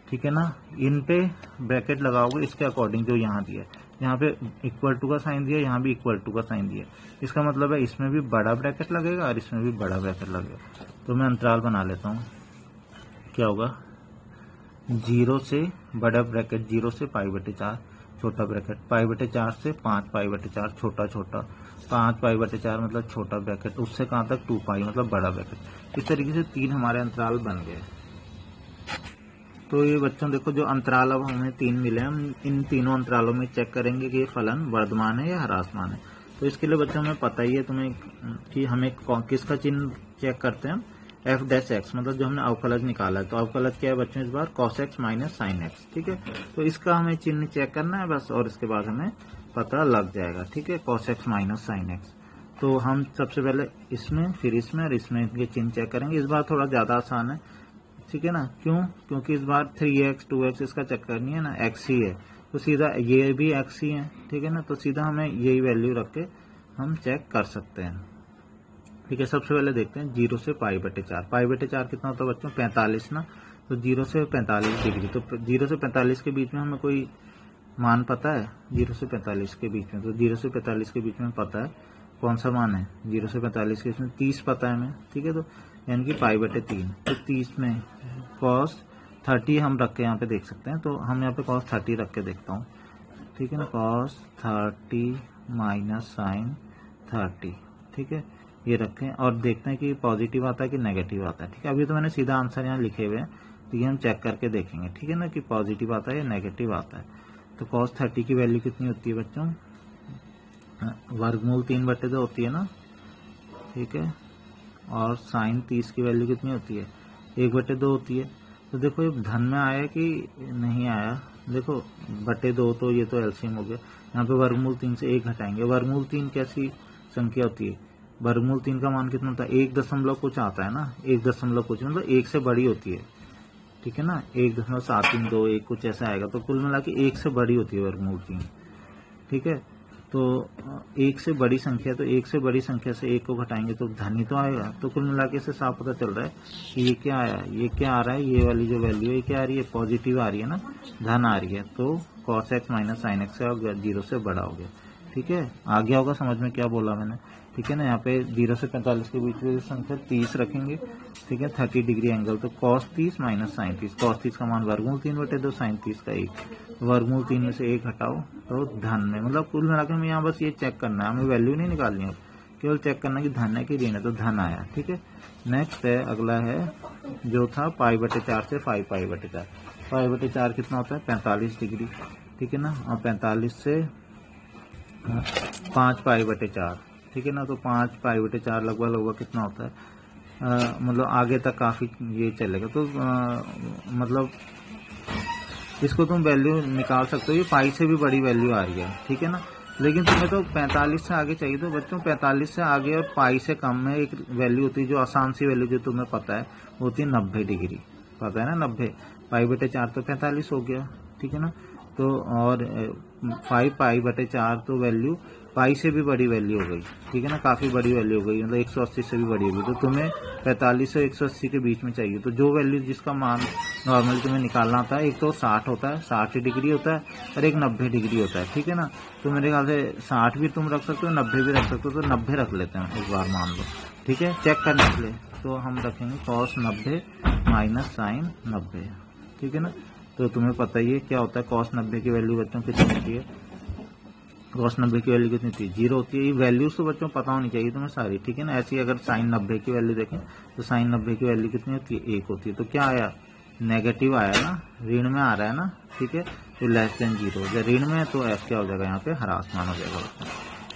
ठीक है ना। इन पे ब्रैकेट लगाओगे इसके अकॉर्डिंग जो यहाँ दिया है, यहाँ पे इक्वल टू का साइन दिया, यहाँ भी इक्वल टू का साइन दिया। इसका मतलब है इसमें भी बड़ा ब्रैकेट लगेगा और इसमें भी बड़ा ब्रैकेट लगेगा। तो मैं अंतराल बना लेता हूँ। क्या होगा? 0 से बड़ा ब्रैकेट, 0 से पाई बटे 4 छोटा ब्रैकेट, पाई बटे 4 से 5 पाई बटे 4 छोटा छोटा, 5 पाई बटे 4 मतलब छोटा ब्रैकेट, उससे कहाँ तक? 2 पाई मतलब बड़ा ब्रैकेट। इस तरीके से 3 हमारे अंतराल बन गए। तो ये बच्चों देखो जो अंतराल अब हमें 3 मिले, हम इन तीनों अंतरालों में चेक करेंगे कि ये फलन वर्धमान है या ह्रासमान है। तो इसके लिए बच्चों हमें पता ही है तुम्हें कि हमें किसका चिन्ह चेक करते हैं? एफ डैश एक्स, मतलब जो हमने अवकलज निकाला है। तो अवकलज क्या है बच्चों इस बार? Cos x minus sine x, ठीक है। तो इसका हमें चिन्ह चेक करना है बस, और इसके बाद हमें पता लग जाएगा, ठीक है, cos x minus sine x. तो हम सबसे पहले इसमें, फिर इसमें और इसमें इनके चिन्ह चेक करेंगे। इस बार थोड़ा ज्यादा आसान है, ठीक है ना। क्यों? क्योंकि इस बार 3x 2x इसका चक्कर नहीं है ना, x ही है, तो सीधा ये भी x ही है, ठीक है ना। तो सीधा हमें यही वैल्यू रख के हम चेक कर सकते हैं, ठीक है। सबसे पहले देखते हैं 0 से पाई बटे 4। पाई बटे 4 कितना होता है बच्चों? 45 ना। तो 0 से 45 डिग्री, तो 0 से 45 के बीच में हमें कोई मान पता है? 0 से 45 के बीच में, तो 0 से 45 के बीच में पता है कौन सा मान है? 0 से 45 के बीच में 30 पता है हमें, ठीक है। तो यानी कि पाई बटे 3, तो 30 में कॉस 30 हम रख के यहाँ पे देख सकते हैं। तो हम यहाँ पे कॉस 30 रख के देखता हूँ, ठीक है ना। कॉस 30 माइनस साइन 30, ठीक है, ये रखें और देखते हैं कि पॉजिटिव आता है कि नेगेटिव आता है, ठीक है। अभी तो मैंने सीधा आंसर यहाँ लिखे हुए हैं, तो ये हम चेक करके देखेंगे, ठीक है ना, कि पॉजिटिव आता है या नेगेटिव आता है। तो कॉस 30 की वैल्यू कितनी होती है बच्चों? वर्गमूल 3/2 होती है ना, ठीक है। और साइन 30 की वैल्यू कितनी होती है? 1/2 होती है। तो देखो ये धन में आया कि नहीं आया? देखो बटे 2, तो ये तो एलसीएम हो गया। यहाँ पे वर्गमूल 3 से 1 घटाएंगे। वर्गमूल 3 कैसी संख्या होती है? वर्गमूल 3 का मान कितना होता है? 1 दशमलव कुछ आता है ना, 1 दशमलव कुछ मतलब 1 से बड़ी होती है, ठीक है ना। 1.732 कुछ ऐसा आएगा। तो कुल मिला के 1 से बड़ी होती है वर्गमूल 3, ठीक है। तो 1 से बड़ी संख्या, तो 1 से बड़ी संख्या से 1 को घटाएंगे तो धन ही तो आएगा। तो कुल मिला के से साफ पता चल रहा है कि ये क्या आया, ये क्या आ रहा है, ये वाली जो वैल्यू है क्या आ रही है? पॉजिटिव आ रही है ना, धन आ रही है। तो cos x minus sine x का 0 से बड़ा हो गया, ठीक है। आ गया होगा समझ में क्या बोला मैंने, ठीक है ना। यहाँ पे 0 से 45 के बीच में संख्या 30 रखेंगे, ठीक है, 30 डिग्री एंगल। तो कॉस 30 माइनस साइन 30, कॉस 30 का मान वर्गमूल 3/2, साइन 30 का 1, वर्गमूल 3 में से 1 हटाओ तो धन में, मतलब कुल मिलाकर हमें यहाँ बस ये चेक करना है, हमें वैल्यू नहीं निकालनी है, केवल चेक करना है कि धन है कि ऋण है। तो धन आया, ठीक है। नेक्स्ट है, अगला है जो था पाई बटे 4 से 5 पाई बटे 4। पाई बटे 4 कितना होता है? 45 डिग्री, ठीक है ना। और 45 से 5 पाई बटे 4, ठीक है ना। तो 5 पाई बटे 4 लगभग कितना होता है? मतलब आगे तक काफ़ी ये चलेगा। तो मतलब इसको तुम वैल्यू निकाल सकते हो, ये पाई से भी बड़ी वैल्यू आ रही है, ठीक है ना। लेकिन तुम्हें तो 45 से आगे चाहिए, तो बच्चों 45 से आगे और पाई से कम में एक वैल्यू होती है जो आसान सी वैल्यू जो तुम्हें पता है होती है 90 डिग्री, पता है ना 90, पाई बटे 4 तो 45 हो गया, ठीक है ना। तो और 5 पाई बटे 4 तो वैल्यू पाई से भी बड़ी वैल्यू हो गई, ठीक है ना, काफ़ी बड़ी वैल्यू हो गई, मतलब 180 से भी बड़ी हो गई। तो तुम्हें 45 से 180 के बीच में चाहिए। तो जो वैल्यू जिसका मान नॉर्मली तुम्हें निकालना होता है, एक तो 60 होता है, 60 डिग्री होता है, और एक 90 डिग्री होता है, ठीक है ना। तो मेरे ख्याल से 60 भी तुम रख सकते हो, 90 भी रख सकते हो, तो 90 रख लेते हैं एक बार मान लो, ठीक है, चेक करने के लिए। तो हम रखेंगे cos 90 माइनस साइन 90, ठीक है ना। तो तुम्हें पता ही है क्या होता है cos 90 की वैल्यू बच्चों कितनी होती है, cos 90 की वैल्यू कितनी होती है, 0 होती है। ये वैल्यूज तो बच्चों पता होनी चाहिए तुम्हें सारी, ठीक है ना। ऐसी अगर साइन 90 की वैल्यू देखें तो साइन 90 की वैल्यू कितनी होती है, 1 होती है। तो क्या आया, नेगेटिव आया ना, ऋण में आ रहा है ना, ठीक है। तो लेस देन 0, जब ऋण में है तो एस क्या हो जाएगा, यहाँ पे ह्रास मान हो जाएगा,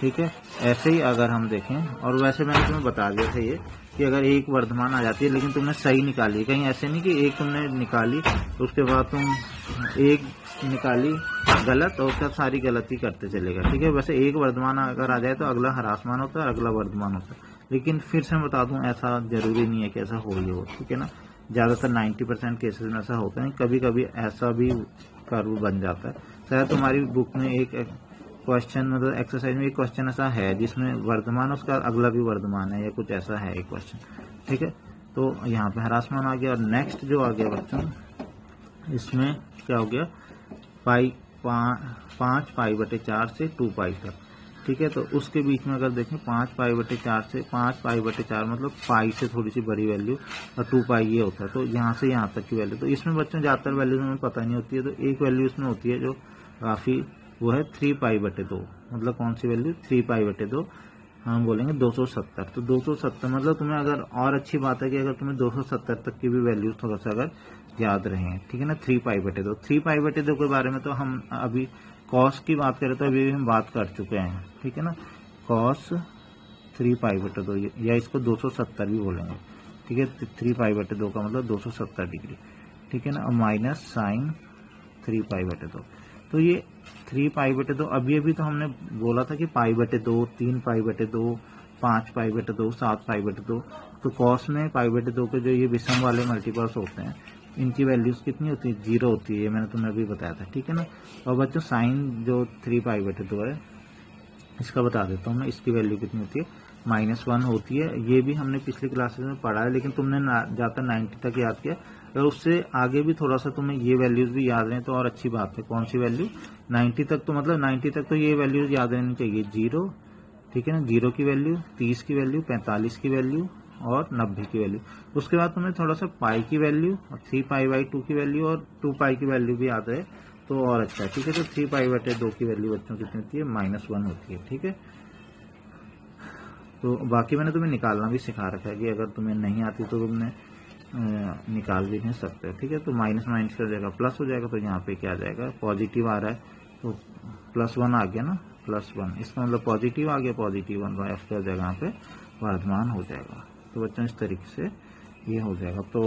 ठीक है। ऐसे ही अगर हम देखें, और वैसे मैंने तुम्हें बता दिया था ये कि अगर एक वर्धमान आ जाती है लेकिन तुमने सही निकाली, कहीं ऐसे नहीं कि एक तुमने निकाली उसके बाद तुम एक निकाली गलत और उसका सारी गलती करते चलेगा, ठीक है। वैसे एक वर्धमान अगर आ जाए तो अगला ह्रासमान होता है, अगला वर्धमान होता है। लेकिन फिर से मैं बता दूं ऐसा जरूरी नहीं है कि ऐसा हो ही हो, ठीक है ना। ज़्यादातर 90% केसेस में ऐसा होता है, कभी कभी ऐसा भी कर्व बन जाता है। शायद तुम्हारी बुक में एक क्वेश्चन, मतलब एक्सरसाइज में एक क्वेश्चन ऐसा है जिसमें वर्धमान उसका अगला भी वर्धमान है, या कुछ ऐसा है एक क्वेश्चन, ठीक है। तो यहाँ पे ह्रासमान आ गया। और नेक्स्ट जो आ गया बच्चों, इसमें क्या हो गया, पाई 5 पाई बटे 4 से 2 पाई तक, ठीक है। तो उसके बीच में अगर देखें 5 पाई बटे 4 से 5 पाई बटे 4 मतलब पाई से थोड़ी सी बड़ी वैल्यू, और 2 पाई ये होता है। तो यहाँ से यहाँ तक की वैल्यू, तो इसमें बच्चों ज़्यादातर वैल्यू हमें पता नहीं होती है। तो एक वैल्यू इसमें होती है जो काफ़ी, वो है 3 पाई बटे 2, मतलब कौन सी वैल्यू, 3 पाई बटे 2, हम बोलेंगे 270। तो 270 मतलब तुम्हें अगर, और अच्छी बात है कि अगर तुम्हें 270 तक की भी वैल्यूज थोड़ा सा अगर याद रहे, ठीक है ना। 3 पाई बटे 2, 3 पाई बटे 2 के बारे में तो हम अभी कॉस की बात करें तो अभी हम बात कर चुके हैं, ठीक है ना। कॉस 3 पाई बटे 2, या इसको 270 भी बोलेंगे, ठीक है। 3 पाई बटे 2 का मतलब 270 डिग्री, ठीक है ना। और माइनस साइन 3 पाई बटे 2, तो ये 3 पाई बटे 2, अभी अभी तो हमने बोला था कि पाई बटे 2, 3 पाई बटे 2, 5 पाई बटे 2, 7 पाई बटे 2। तो कॉस में पाई बटे 2 के जो ये विषम वाले मल्टीपल्स होते हैं इनकी वैल्यूज कितनी होती है, 0 होती है, ये मैंने तुम्हें अभी बताया था, ठीक है ना। और बच्चों साइन जो 3 पाई बटे 2 है, इसका बता देता हूँ मैं, इसकी वैल्यू कितनी होती है, -1 होती है। ये भी हमने पिछली क्लासेस में पढ़ा है, लेकिन तुमने ज़्यादातर 90 तक याद किया। अगर उससे आगे भी थोड़ा सा तुम्हें ये वैल्यूज भी याद रहें तो और अच्छी बात है। कौन सी वैल्यू, 90 तक, तो मतलब 90 तक तो ये वैल्यूज याद रहनी चाहिए, 0, ठीक है ना, 0 की वैल्यू, 30 की वैल्यू, 45 की वैल्यू और 90 की वैल्यू। उसके बाद तुम्हें थोड़ा सा पाई की वैल्यू और 3 पाई बाई 2 की वैल्यू और 2 पाई की वैल्यू भी याद है तो और अच्छा है, ठीक है। तो 3 पाई बटे 2 की वैल्यू बच्चों कितनी होती है, -1 होती है, ठीक है। तो बाकी मैंने तुम्हें निकालना भी सिखा रखा है कि अगर तुम्हें नहीं आती तो तुमने निकाल भी नहीं सकते, ठीक है। तो माइनस माइनस कर जाएगा प्लस हो जाएगा, तो यहाँ पे क्या आ जाएगा, पॉजिटिव आ रहा है तो +1 आ गया ना, +1, इसका मतलब पॉजिटिव आ गया, पॉजिटिव 1 एफ क्या हो जाएगा, यहाँ पे वर्धमान हो जाएगा। तो बच्चों इस तरीके से ये हो जाएगा। तो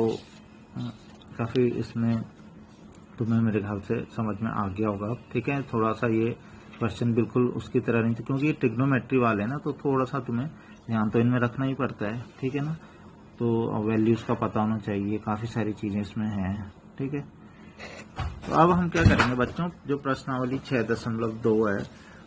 काफ़ी इसमें तुम्हें मेरे ख्याल से समझ में आ गया होगा, ठीक है। थोड़ा सा ये क्वेश्चन बिल्कुल उसकी तरह नहीं था क्योंकि ये ट्रिग्नोमेट्री वाले हैं ना, तो थोड़ा सा तुम्हें ध्यान तो इनमें रखना ही पड़ता है, ठीक है ना। तो वैल्यूज़ का पता होना चाहिए, काफ़ी सारी चीज़ें इसमें हैं, ठीक है। तो अब हम क्या करेंगे बच्चों, जो प्रश्नावली 6.2 है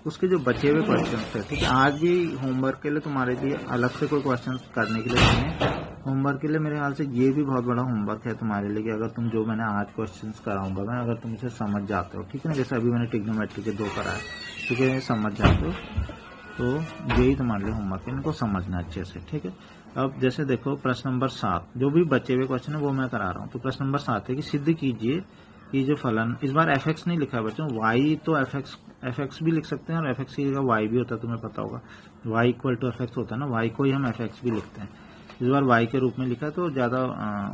उसके जो बचे हुए क्वेश्चन है, ठीक है। आज भी होमवर्क के लिए तुम्हारे लिए अलग से कोई क्वेश्चन करने के लिए नहीं है। होमवर्क के लिए मेरे ख्याल से ये भी बहुत बड़ा होमवर्क है तुम्हारे लिए कि अगर तुम जो मैंने आज क्वेश्चंस कराऊंगा मैं, अगर तुम इसे समझ जाते हो, ठीक है ना, जैसे अभी मैंने ट्रिग्नोमेट्री के 2 कराए, ठीक है, समझ जाते हो तो यही तुम्हारे लिए होमवर्क है, इनको समझना अच्छे से, ठीक है। अब जैसे देखो प्रश्न नंबर 7, जो भी बचे हुए क्वेश्चन है वो मैं करा रहा हूँ। तो प्रश्न नंबर 7 है कि सिद्ध कीजिए कि जो फलन, इस बार fx नहीं लिखा है बच्चों, y तो fx भी लिख सकते हैं और fx की जगह y भी होता है, तुम्हें पता होगा y = fx होता है ना, y को ही हम fx भी लिखते हैं। इस बार y के रूप में लिखा है तो ज़्यादा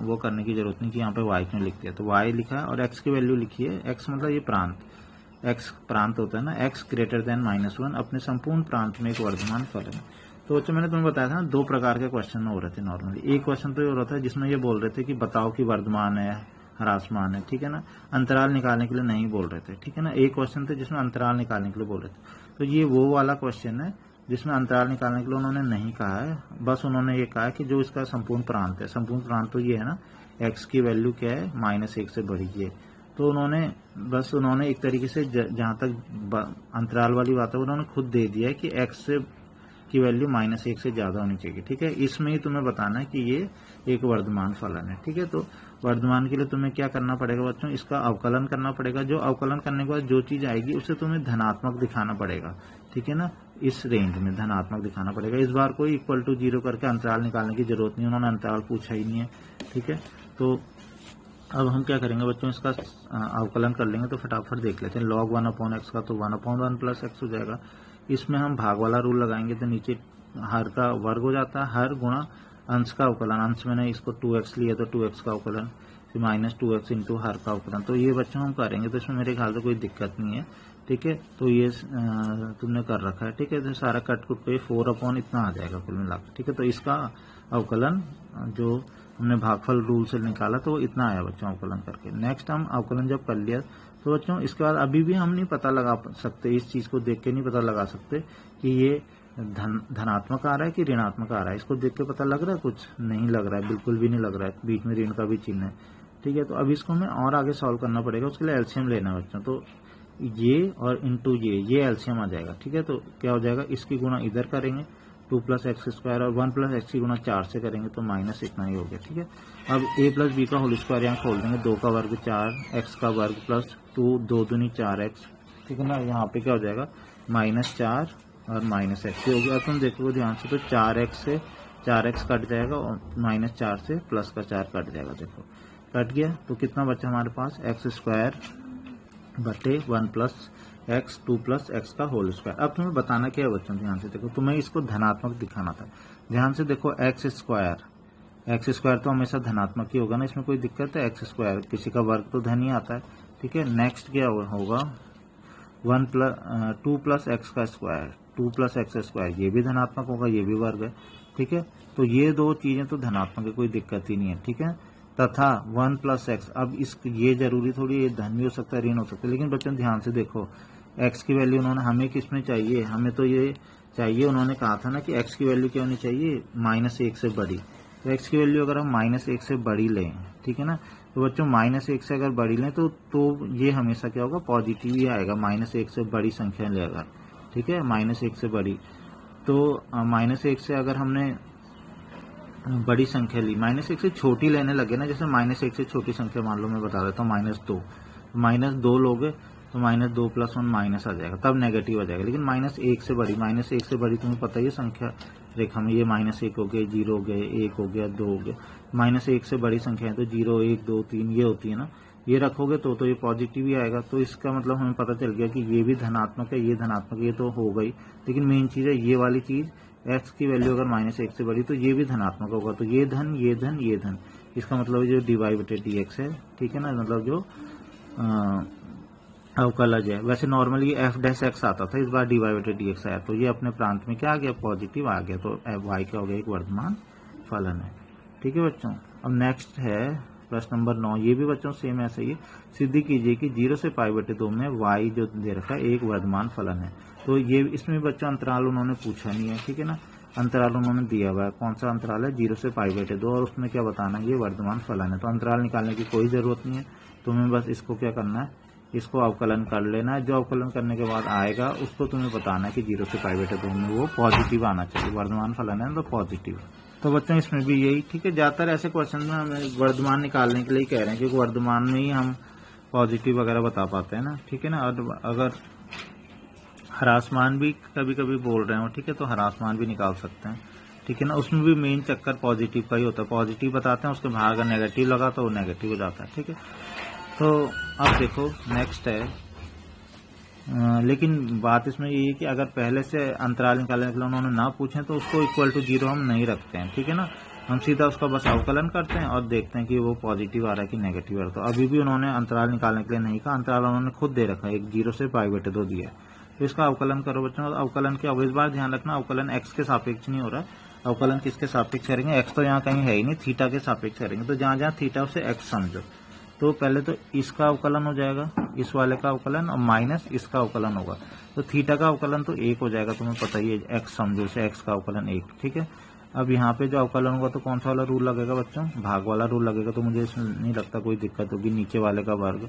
वो करने की जरूरत नहीं कि यहाँ पे y क्यों लिख दिया। तो y लिखा है और x की वैल्यू लिखी है, x मतलब ये प्रांत, x प्रांत होता है ना, x > -1 अपने संपूर्ण प्रांत में एक वर्धमान फलन। तो बच्चों मैंने तुम्हें बताया था ना, दो प्रकार के क्वेश्चन हो रहे थे नॉर्मली। एक क्वेश्चन तो ये हो रहा था जिसमें ये बोल रहे थे कि बताओ कि वर्धमान है ह्रासमान है, ठीक है ना, अंतराल निकालने के लिए नहीं बोल रहे थे, ठीक है ना। एक क्वेश्चन थे जिसमें अंतराल निकालने के लिए बोल रहे थे। तो ये वो वाला क्वेश्चन है जिसमें अंतराल निकालने के लिए उन्होंने नहीं कहा है, बस उन्होंने ये कहा कि जो इसका संपूर्ण प्रांत है, संपूर्ण प्रांत तो ये है ना, x की वैल्यू क्या है, -1 से बड़ी है। तो उन्होंने एक तरीके से जहां तक अंतराल वाली बात है उन्होंने खुद दे दिया है कि x की वैल्यू -1 से ज्यादा होनी चाहिए, ठीक है। इसमें ही तुम्हें बताना है कि ये एक वर्धमान फलन है, ठीक है। तो वर्धमान के लिए तुम्हें क्या करना पड़ेगा बच्चों, इसका अवकलन करना पड़ेगा। जो अवकलन करने के बाद जो चीज आएगी उसे तुम्हें धनात्मक दिखाना पड़ेगा, ठीक है ना, इस रेंज में धनात्मक दिखाना पड़ेगा। इस बार कोई = 0 करके अंतराल निकालने की जरूरत नहीं, उन्होंने अंतराल पूछा ही नहीं है, ठीक है। तो अब हम क्या करेंगे बच्चों, इसका अवकलन कर लेंगे। तो फटाफट देख लेते हैं। log 1/x का तो 1/1 + x हो जाएगा। इसमें हम भाग वाला रूल लगाएंगे तो नीचे हर का वर्ग हो जाता है, हर गुणा अंश का अवकलन। अंश मैंने इसको 2x लिया तो 2x का अवकलन, फिर -2x इंटू हर का अवकलन। तो ये बच्चों हम करेंगे, तो इसमें मेरे ख्याल से कोई दिक्कत नहीं है, ठीक है। तो ये तुमने कर रखा है, ठीक है। तो सारा कट कुट पे 4/ इतना आ जाएगा कुल मिलाकर, ठीक है। तो इसका अवकलन जो हमने भागफल रूल से निकाला तो वो इतना आया बच्चों अवकलन करके। नेक्स्ट हम अवकलन जब कर लिया तो बच्चों इसके बाद अभी भी हम नहीं पता लगा सकते, इस चीज को देख के नहीं पता लगा सकते कि ये धनात्मक आ रहा है कि ऋणात्मक आ रहा है। इसको देख के पता लग रहा है, कुछ नहीं लग रहा है, बिल्कुल भी नहीं लग रहा है, बीच में ऋण का भी चिन्ह है, ठीक है। तो अब इसको हमें और आगे सॉल्व करना पड़ेगा, उसके लिए एलसीएम लेना है बच्चों। तो ये और इंटू ये एलसीएम आ जाएगा, ठीक है। तो क्या हो जाएगा, इसकी गुणा इधर करेंगे 2 + x² और 1 + x की गुणा 4 से करेंगे तो माइनस इतना ही हो गया, ठीक है। अब a + b का होल स्क्वायर यहाँ खोल देंगे, 2 का वर्ग 4, x का वर्ग प्लस 2, 2 दूनी 4x, ठीक है ना। यहाँ पे क्या हो जाएगा, -4 और -x हो गया। तुम देखोगे ध्यान से तो 4x से 4x कट जाएगा और -4 से प्लस का 4 कट जाएगा, देखो कट गया। तो कितना बचा हमारे पास, x² बटे 1 + x 2 + x का होल स्क्वायर। अब तुम्हें बताना क्या है बच्चों, ध्यान से देखो, तुम्हें इसको धनात्मक दिखाना था। ध्यान से देखो, x² तो हमेशा धनात्मक ही होगा ना, इसमें कोई दिक्कत है। x², किसी का वर्ग तो धन ही आता है, ठीक है। नेक्स्ट क्या होगा, 2 + x का स्क्वायर, 2 + x², ये भी धनात्मक होगा, ये भी वर्ग है, ठीक है। तो ये दो चीजें तो धनात्मक है, कोई दिक्कत ही नहीं है, ठीक है। तथा 1 + x, अब ये जरूरी थोड़ी, ये धन भी हो सकता है ऋण हो सकता है, लेकिन बच्चों ध्यान से देखो, x की वैल्यू उन्होंने हमें किस में चाहिए, हमें तो ये चाहिए, उन्होंने कहा था ना कि x की वैल्यू क्या होनी चाहिए, -1 से बड़ी। तो x की वैल्यू अगर हम -1 से बड़ी लें, ठीक है ना, तो बच्चों -1 से अगर बड़ी लें तो ये हमेशा क्या होगा, पॉजिटिव ही आएगा, -1 से बड़ी संख्या ले अगर, ठीक है, -1 से बड़ी। तो -1 से अगर हमने बड़ी संख्या ली, -1 से छोटी लेने लगे ना, जैसे -1 से छोटी संख्या मान लो मैं बता देता हूँ, -2, -2 लोगे तो -2 + 1 माइनस आ जाएगा, तब नेगेटिव आ जाएगा। लेकिन -1 से बड़ी, -1 से बड़ी तुम्हें पता ही है संख्या रेखा में, ये -1 हो गए, 0 हो गए, 1 हो गया, 2 हो गया, -1 से बड़ी संख्या है तो 0, 1, 2, 3 ये होती है ना, ये रखोगे तो ये पॉजिटिव ही आएगा। तो इसका मतलब हमें पता चल गया कि ये भी धनात्मक है, ये धनात्मक, ये तो हो गई। लेकिन मेन चीज है ये वाली चीज, x की वैल्यू अगर -1 से बड़ी तो ये भी धनात्मक होगा, तो ये धन, ये धन, ये धन, इसका मतलब जो dy/dx है, ठीक है ना, मतलब जो अवकलज है। वैसे नॉर्मली f' आता था, इस बार dy/dx आया, तो ये अपने प्रांत में क्या आ गया, पॉजिटिव आ गया। तो y क्या हो गया, एक वर्धमान फलन है, ठीक है बच्चों। अब नेक्स्ट है प्रश्न नंबर 9, ये भी बच्चों सेम ऐसा ही है। सिद्धि कीजिए कि 0 से π/2 में y जो दे रखा है एक वर्धमान फलन है। तो ये इसमें बच्चों अंतराल उन्होंने पूछा नहीं है, ठीक है ना, अंतराल उन्होंने दिया हुआ है, कौन सा अंतराल है, 0 से π/2, और उसमें क्या बताना है, ये वर्धमान फलन है। तो अंतराल निकालने की कोई जरूरत नहीं है, तुम्हें बस इसको क्या करना है, इसको अवकलन कर लेना है। जो अवकलन करने के बाद आएगा उसको तुम्हें बताना है कि 0 से π/2 में वो पॉजिटिव आना चाहिए, वर्धमान फलन है तो पॉजिटिव। तो बच्चों इसमें भी यही, ठीक है। ज्यादातर ऐसे क्वेश्चन में हमें वर्धमान निकालने के लिए कह रहे हैं, क्योंकि वर्धमान में ही हम पॉजिटिव वगैरह बता पाते हैं ना, ठीक है ना। और अगर ह्रासमान भी कभी कभी बोल रहे हो, ठीक है, तो ह्रासमान भी निकाल सकते हैं, ठीक है ना। उसमें भी मेन चक्कर पॉजिटिव का ही होता है, पॉजिटिव बताते हैं, उसके भाग अगर नेगेटिव लगा तो वो नेगेटिव हो जाता है, ठीक है। तो अब देखो नेक्स्ट है, लेकिन बात इसमें ये है कि अगर पहले से अंतराल निकालने के लिए उन्होंने ना पूछे तो उसको = 0 हम नहीं रखते हैं, ठीक है ना। हम सीधा उसका बस अवकलन करते हैं और देखते हैं कि वो पॉजिटिव आ रहा है कि नेगेटिव आ रहा है। तो अभी भी उन्होंने अंतराल निकालने के लिए नहीं कहा, अंतराल उन्होंने खुद दे रखा है, एक 0 से π/2 दिया है, तो इसका अवकलन करो बच्चों। अवकलन के अब इस बार ध्यान रखना अवकलन x के सापेक्ष नहीं हो रहा, अवकलन किसके सापेक्ष करेंगे, x तो यहाँ कहीं है ही नहीं, थीटा के सापेक्ष करेंगे। तो जहां जहां थीटा उसे x समझो। तो पहले तो इसका अवकलन हो जाएगा, इस वाले का अवकलन, और माइनस इसका अवकलन होगा। तो थीटा का अवकलन तो 1 हो जाएगा, तुम्हें पता ही है, x समझो इसे, x का अवकलन 1, ठीक है। अब यहाँ पे जो अवकलन होगा तो कौन सा वाला रूल लगेगा बच्चों, भाग वाला रूल लगेगा। तो मुझे इसमें नहीं लगता कोई दिक्कत होगी, नीचे वाले का वर्ग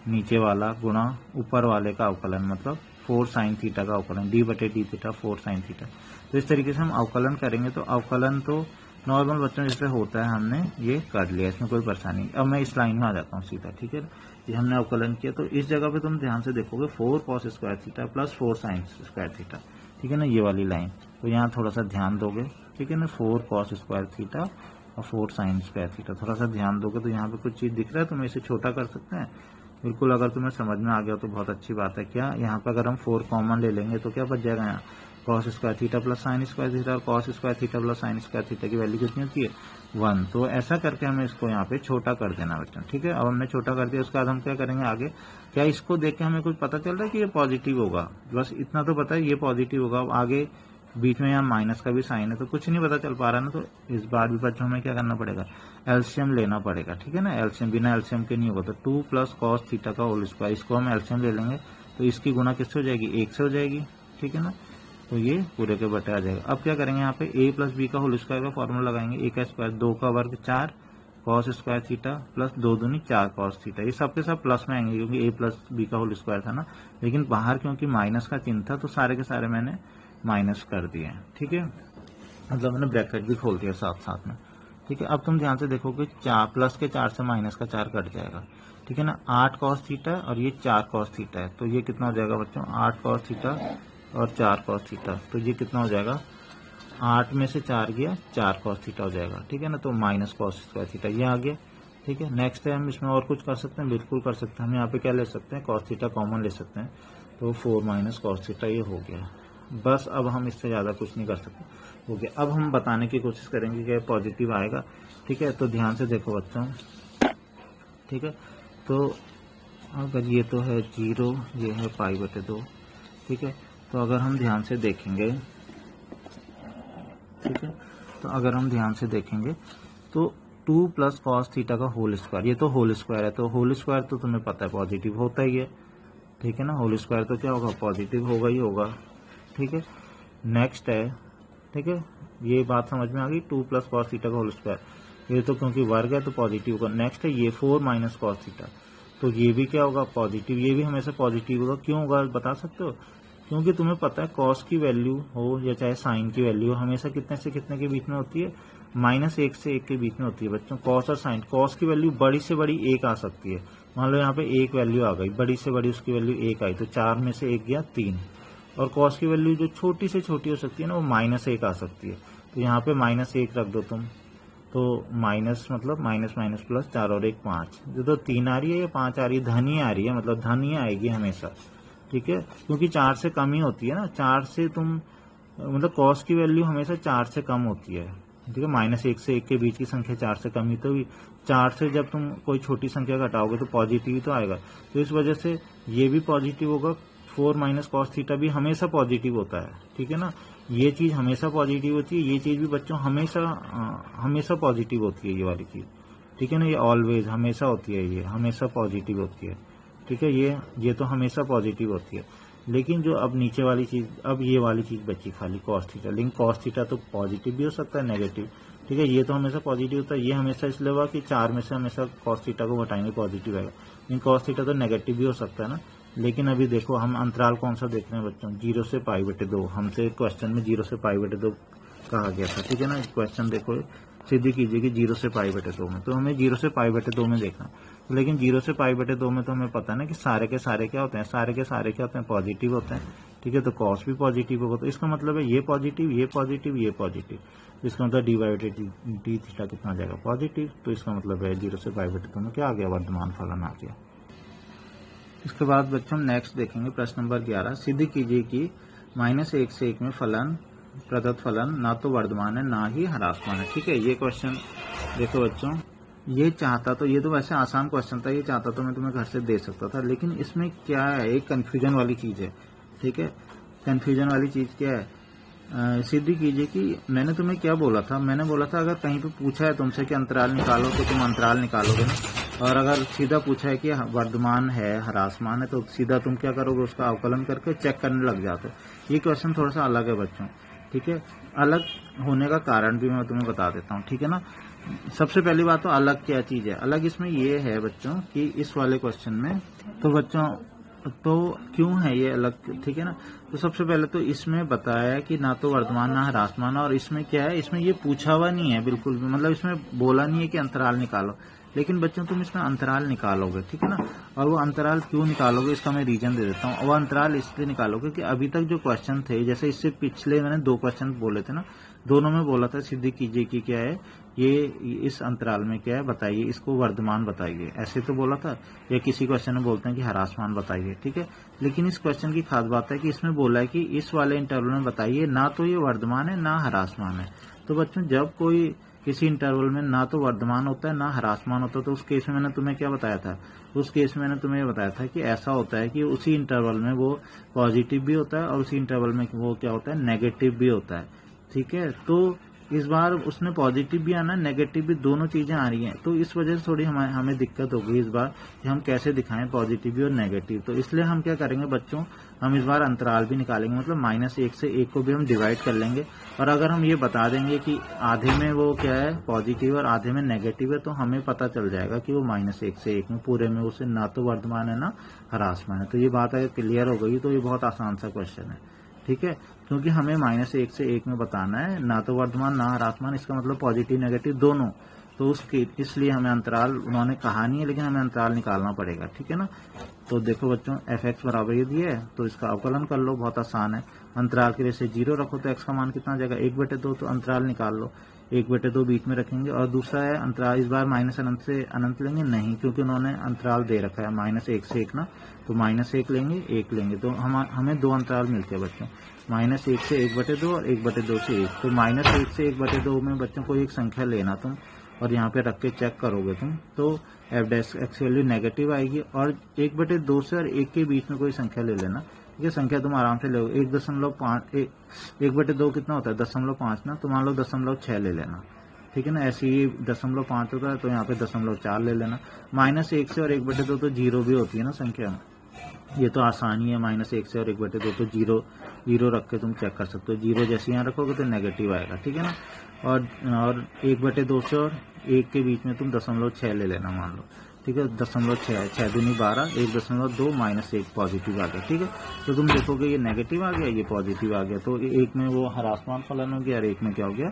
नीचे वाला गुणा ऊपर वाले का अवकलन, मतलब 4 साइन थीटा का अवकलन, d बटे डी थीटा 4 साइन थीटा। तो इस तरीके से हम अवकलन करेंगे। तो अवकलन तो नॉर्मल बच्चों जैसे होता है, हमने ये कर लिया, इसमें कोई परेशानी नहीं। अब मैं इस लाइन में आ जाता हूँ सीधा, ठीक है। ये हमने अवकलन किया, तो इस जगह पे तुम ध्यान से देखोगे 4 cos square theta plus 4 sign square theta, ठीक है ना, ये वाली लाइन। तो यहाँ थोड़ा सा ध्यान दोगे, ठीक है ना, 4 कॉस स्क्वायर थीटा और 4 साइन स्क्वायर थीटा, थोड़ा सा ध्यान दोगे तो यहाँ पे कुछ चीज दिख रहा है, तुम्हें इसे छोटा कर सकते हैं बिल्कुल। अगर तुम्हें समझ में आ गया तो बहुत अच्छी बात है। क्या यहाँ पे अगर हम 4 कॉमन ले लेंगे तो क्या बच जाएगा, यहाँ cos square theta plus sine square theta, और cos square theta plus sine square theta की वैल्यू कितनी होती है, 1। तो ऐसा करके हमें इसको यहाँ पे छोटा कर देना बच्चों, ठीक है। अब हमने छोटा कर दिया, उसके बाद हम क्या करेंगे आगे, क्या इसको देख के हमें कुछ पता चल रहा है कि ये पॉजिटिव होगा, बस इतना तो पता है ये पॉजिटिव होगा। अब आगे बीच में यहाँ माइनस का भी साइन है तो कुछ नहीं पता चल पा रहा ना। तो इस बार भी बच्चों हमें क्या करना पड़ेगा, एलसीएम लेना पड़ेगा, ठीक है ना। एलसीएम, बिना एलसीएम के नहीं होगा। तो 2 प्लस कॉस थीटा का होल स्क्वायर, इसको हम एलसीएम ले लेंगे तो इसकी गुणा किससे हो जाएगी, 1 से हो जाएगी, ठीक है ना। तो ये पूरे के बटे आ जाएगा। अब क्या करेंगे, यहाँ पे a प्लस बी का होल स्क्वायर का फॉर्मूला लगाएंगे, a का स्क्वायर 2 का वर्ग 4 कॉस स्क्वायर थीटा प्लस 2 दूनी 4 कॉस थीटा। ये सबके सब प्लस में आएंगे क्योंकि a प्लस बी का होल स्क्वायर था ना, लेकिन बाहर क्योंकि माइनस का चिन्ह था तो सारे के सारे मैंने माइनस कर दिए, ठीक है, मतलब मैंने ब्रैकेट भी खोल दिया साथ साथ में, ठीक है। अब तुम ध्यान से देखोगे 4 प्लस के 4 से माइनस का 4 कट जाएगा, ठीक है ना। 8 कॉस थीटा और ये 4 कॉस थीटा है, तो ये कितना हो जाएगा बच्चों, 8 कॉस थीटा और 4 कॉस थीटा। तो ये कितना हो जाएगा, 8 में से 4 गया, 4 कॉस थीटा हो जाएगा, ठीक है ना। तो माइनस कॉस स्क्वायर थीटा ये आ गया, ठीक है। नेक्स्ट है हम इसमें और कुछ कर सकते हैं, बिल्कुल कर सकते हैं। हम यहाँ पे क्या ले सकते हैं, कॉस थीटा कॉमन ले सकते हैं, तो 4 माइनस कॉस थीटा ये हो गया। बस अब हम इससे ज्यादा कुछ नहीं कर सकते, हो गया। अब हम बताने की कोशिश करेंगे कि पॉजिटिव आएगा, ठीक है। तो ध्यान से देखो बच्चों, ठीक है। तो अगर ये तो है 0, ये है पाई बटे 2, ठीक है। तो अगर हम ध्यान से देखेंगे, ठीक है, तो अगर हम ध्यान से देखेंगे तो 2 प्लस कॉस थीटा का होल स्क्वायर, ये तो होल स्क्वायर है, तो होल स्क्वायर तो तुम्हें पता है पॉजिटिव होता ही है, ठीक है ना। होल स्क्वायर तो क्या होगा, पॉजिटिव होगा ही होगा, ठीक है। नेक्स्ट है, ठीक है, ये बात समझ में आ गई, 2 प्लस कॉस थीटा का होल स्क्वायर, ये तो क्योंकि वर्ग है तो पॉजिटिव होगा। नेक्स्ट है ये 4 माइनस कॉस थीटा, तो ये भी क्या होगा, पॉजिटिव, ये भी हमेशा पॉजिटिव होगा। क्यों होगा बता सकते हो, क्योंकि तुम्हें पता है कॉस की वैल्यू हो या चाहे साइन की वैल्यू हो, हमेशा कितने से कितने के बीच में होती है, -1 से 1 के बीच में होती है बच्चों। कॉस और साइन, कॉस की वैल्यू बड़ी से बड़ी 1 आ सकती है, मान लो यहाँ पे 1 वैल्यू आ गई, बड़ी से बड़ी उसकी वैल्यू 1 आई, तो 4 में से 1 गया 3। और कॉस की वैल्यू जो छोटी से छोटी हो सकती है ना, वो -1 आ सकती है, तो यहाँ पे -1 रख दो तुम, तो माइनस मतलब माइनस माइनस प्लस 4 और 1 5, जो तो 3 आ रही है या 5 आ रही है, धन ही आ रही है, मतलब धन ही आएगी हमेशा, ठीक है, क्योंकि 4 से कम ही होती है ना। 4 से तुम मतलब कॉस की वैल्यू हमेशा 4 से कम होती है, ठीक है। -1 से 1 के बीच की संख्या 4 से कम ही, तो 4 से जब तुम कोई छोटी संख्या घटाओगे तो पॉजिटिव ही तो आएगा, तो इस वजह से ये भी पॉजिटिव होगा। 4 माइनस कॉस थीटा भी हमेशा पॉजिटिव होता है, ठीक है ना। ये चीज हमेशा पॉजिटिव होती है, ये चीज भी बच्चों हमेशा पॉजिटिव होती है, ये वाली चीज, ठीक है ना। ये ऑलवेज हमेशा होती है, ये हमेशा पॉजिटिव होती है, ठीक है। ये तो हमेशा पॉजिटिव होती है। लेकिन जो अब नीचे वाली चीज, अब ये वाली चीज बची खाली कॉस थीटा, लेकिन कॉस थीटा तो पॉजिटिव भी हो सकता है, नेगेटिव, ठीक है। ये तो हमेशा पॉजिटिव होता है, ये हमेशा इसलिए होगा कि 4 में से हमेशा कॉस थीटा को घटाएंगे पॉजिटिव आएगा, लेकिन कॉस थीटा तो नेगेटिव भी हो सकता है ना। लेकिन अभी देखो हम अंतराल कौन सा देख रहे हैं बच्चों, 0 से पाई बटे 2, हमसे क्वेश्चन में 0 से पाई बटे 2 कहा गया था, ठीक है ना। क्वेश्चन देखो सीधी कीजिए कि 0 से पाई बटे 2 में, तो हमें 0 से पाई बटे 2 में देखना, तो लेकिन 0 से पाई बटे 2 में तो हमें पता है ना कि सारे के सारे क्या होते हैं, सारे के सारे क्या होते हैं, पॉजिटिव होते हैं, ठीक है। तो कॉस भी पॉजिटिव होगा, तो इसका मतलब है ये पॉजिटिव, ये पॉजिटिव, ये पॉजिटिव, इसका मतलब डी थीटा कितना आ जाएगा, पॉजिटिव। तो इसका मतलब है 0 से पाई बटे 2 में क्या आ गया, वर्धमान फलन आ गया। इसके बाद बच्चों नेक्स्ट देखेंगे प्रश्न नंबर 11, सिद्ध कीजिए कि -1 से 1 में फलन, प्रदत्त फलन ना तो वर्धमान है ना ही ह्रासमान है, ठीक है। ये क्वेश्चन देखो बच्चों, ये चाहता तो, ये तो वैसे आसान क्वेश्चन था, ये चाहता तो मैं तुम्हें घर से दे सकता था, लेकिन इसमें क्या है, एक कंफ्यूजन वाली चीज है, ठीक है। कंफ्यूजन वाली चीज क्या है, सीधी कीजिए कि मैंने तुम्हें क्या बोला था, मैंने बोला था अगर कहीं पे पूछा है तुमसे कि अंतराल निकालो तो तुम अंतराल निकालोगे ना, और अगर सीधा पूछा है कि वर्धमान है ह्रासमान है तो सीधा तुम क्या करोगे, उसका अवकलन करके चेक करने लग जाते हो। ये क्वेश्चन थोड़ा सा अलग है बच्चों, ठीक है। अलग होने का कारण भी मैं तुम्हें बता देता हूँ, ठीक है ना। सबसे पहली बात तो अलग क्या चीज है, अलग इसमें ये है बच्चों कि इस वाले क्वेश्चन में तो बच्चों तो क्यों है ये अलग, ठीक है ना। तो सबसे पहले तो इसमें बताया है कि ना तो वर्धमान ना ह्रासमान, और इसमें क्या है, इसमें ये पूछा हुआ नहीं है बिल्कुल भी, मतलब इसमें बोला नहीं है कि अंतराल निकालो, लेकिन बच्चों तुम इसमें अंतराल निकालोगे, ठीक है ना। और वो अंतराल क्यों निकालोगे इसका मैं रीजन दे देता हूँ। वो अंतराल इसलिए निकालोगे कि अभी तक जो क्वेश्चन थे, जैसे इससे पिछले मैंने 2 क्वेश्चन बोले थे ना, दोनों में बोला था सिद्धि कीजिए कि क्या है ये, इस अंतराल में क्या है बताइए, इसको वर्धमान बताइए, ऐसे तो बोला था। या किसी क्वेश्चन में बोलते हैं कि ह्रासमान बताइए, ठीक है। लेकिन इस क्वेश्चन की खास बात है कि इसमें बोला है कि इस वाले इंटरवल में बताइए ना तो ये वर्धमान है ना ह्रासमान है। तो बच्चों जब कोई किसी इंटरवल में ना तो वर्धमान होता है ना ह्रासमान होता है, तो उस केस में मैंने तुम्हें क्या बताया था, उस केस में मैंने तुम्हें बताया था कि ऐसा होता है कि उसी इंटरवल में वो पॉजिटिव भी होता है और उसी इंटरवल में वो क्या होता है, नेगेटिव भी होता है, ठीक है। तो इस बार उसने पॉजिटिव भी आना नेगेटिव भी, दोनों चीजें आ रही हैं, तो इस वजह से थोड़ी हमें दिक्कत होगी इस बार कि हम कैसे दिखाएं पॉजिटिव भी और नेगेटिव। तो इसलिए हम क्या करेंगे बच्चों, हम इस बार अंतराल भी निकालेंगे, मतलब -1 से 1 को भी हम डिवाइड कर लेंगे। और अगर हम ये बता देंगे कि आधे में वो क्या है पॉजिटिव और आधे में नेगेटिव है, तो हमें पता चल जाएगा कि वो -1 से 1 में पूरे में उसे ना तो वर्धमान है ना ह्रासमान है। तो ये बात अगर क्लियर हो गई तो ये बहुत आसान सा क्वेश्चन है, ठीक है। क्योंकि हमें -1 से 1 में बताना है ना तो वर्धमान ना ह्रासमान, इसका मतलब पॉजिटिव नेगेटिव दोनों। तो उसके इसलिए हमें अंतराल उन्होंने कहा नहीं है, लेकिन हमें अंतराल निकालना पड़ेगा, ठीक है ना। तो देखो बच्चों f(x) बराबर ये दिया है, तो इसका अवकलन कर लो, बहुत आसान है। अंतराल के लिए से 0 रखो तो x का मान कितना आ जाएगा 1/2, तो अंतराल निकाल लो, 1/2 बीच में रखेंगे। और दूसरा है अंतराल, इस बार -अनंत से अनंत लेंगे नहीं, क्योंकि उन्होंने अंतराल दे रखा है -1 से 1 ना, तो -1 लेंगे 1 लेंगे, तो हमें 2 अंतराल मिलते हैं बच्चों, -1 से 1/2 और 1/2 से 1। तो -1 से 1/2 में बच्चों कोई एक संख्या लेना तुम, और यहाँ पे रख के चेक करोगे तुम, तो f' वैल्यू नेगेटिव आएगी। और 1/2 से और 1 के बीच में कोई संख्या ले लेना, ये संख्या तुम आराम से ले, 1.5 1/2 कितना होता है 0.5 ना, तो मान लो 0.6 ले लेना, ठीक है ना। ऐसे ही 0.5 होता है तो यहाँ पे 0.4 ले लेना। -1 से और 1/2 तो 0 भी होती है ना संख्या, ये तो आसानी है। -1 से और 1/2 तो 0 रख के तुम चेक कर सकते हो, 0 जैसे यहाँ रखोगे तो नेगेटिव आएगा, ठीक है ना। और 1/2 से और 1 के बीच में तुम 0.6 ले लेना मान लो, ठीक है। 0.6 6 दूनी 12, 1.2 -1 पॉजिटिव आ गया, ठीक है। तो तुम देखोगे ये नेगेटिव आ गया ये पॉजिटिव आ गया, तो एक में वो ह्रासमान फलन हो गया और एक में क्या हो गया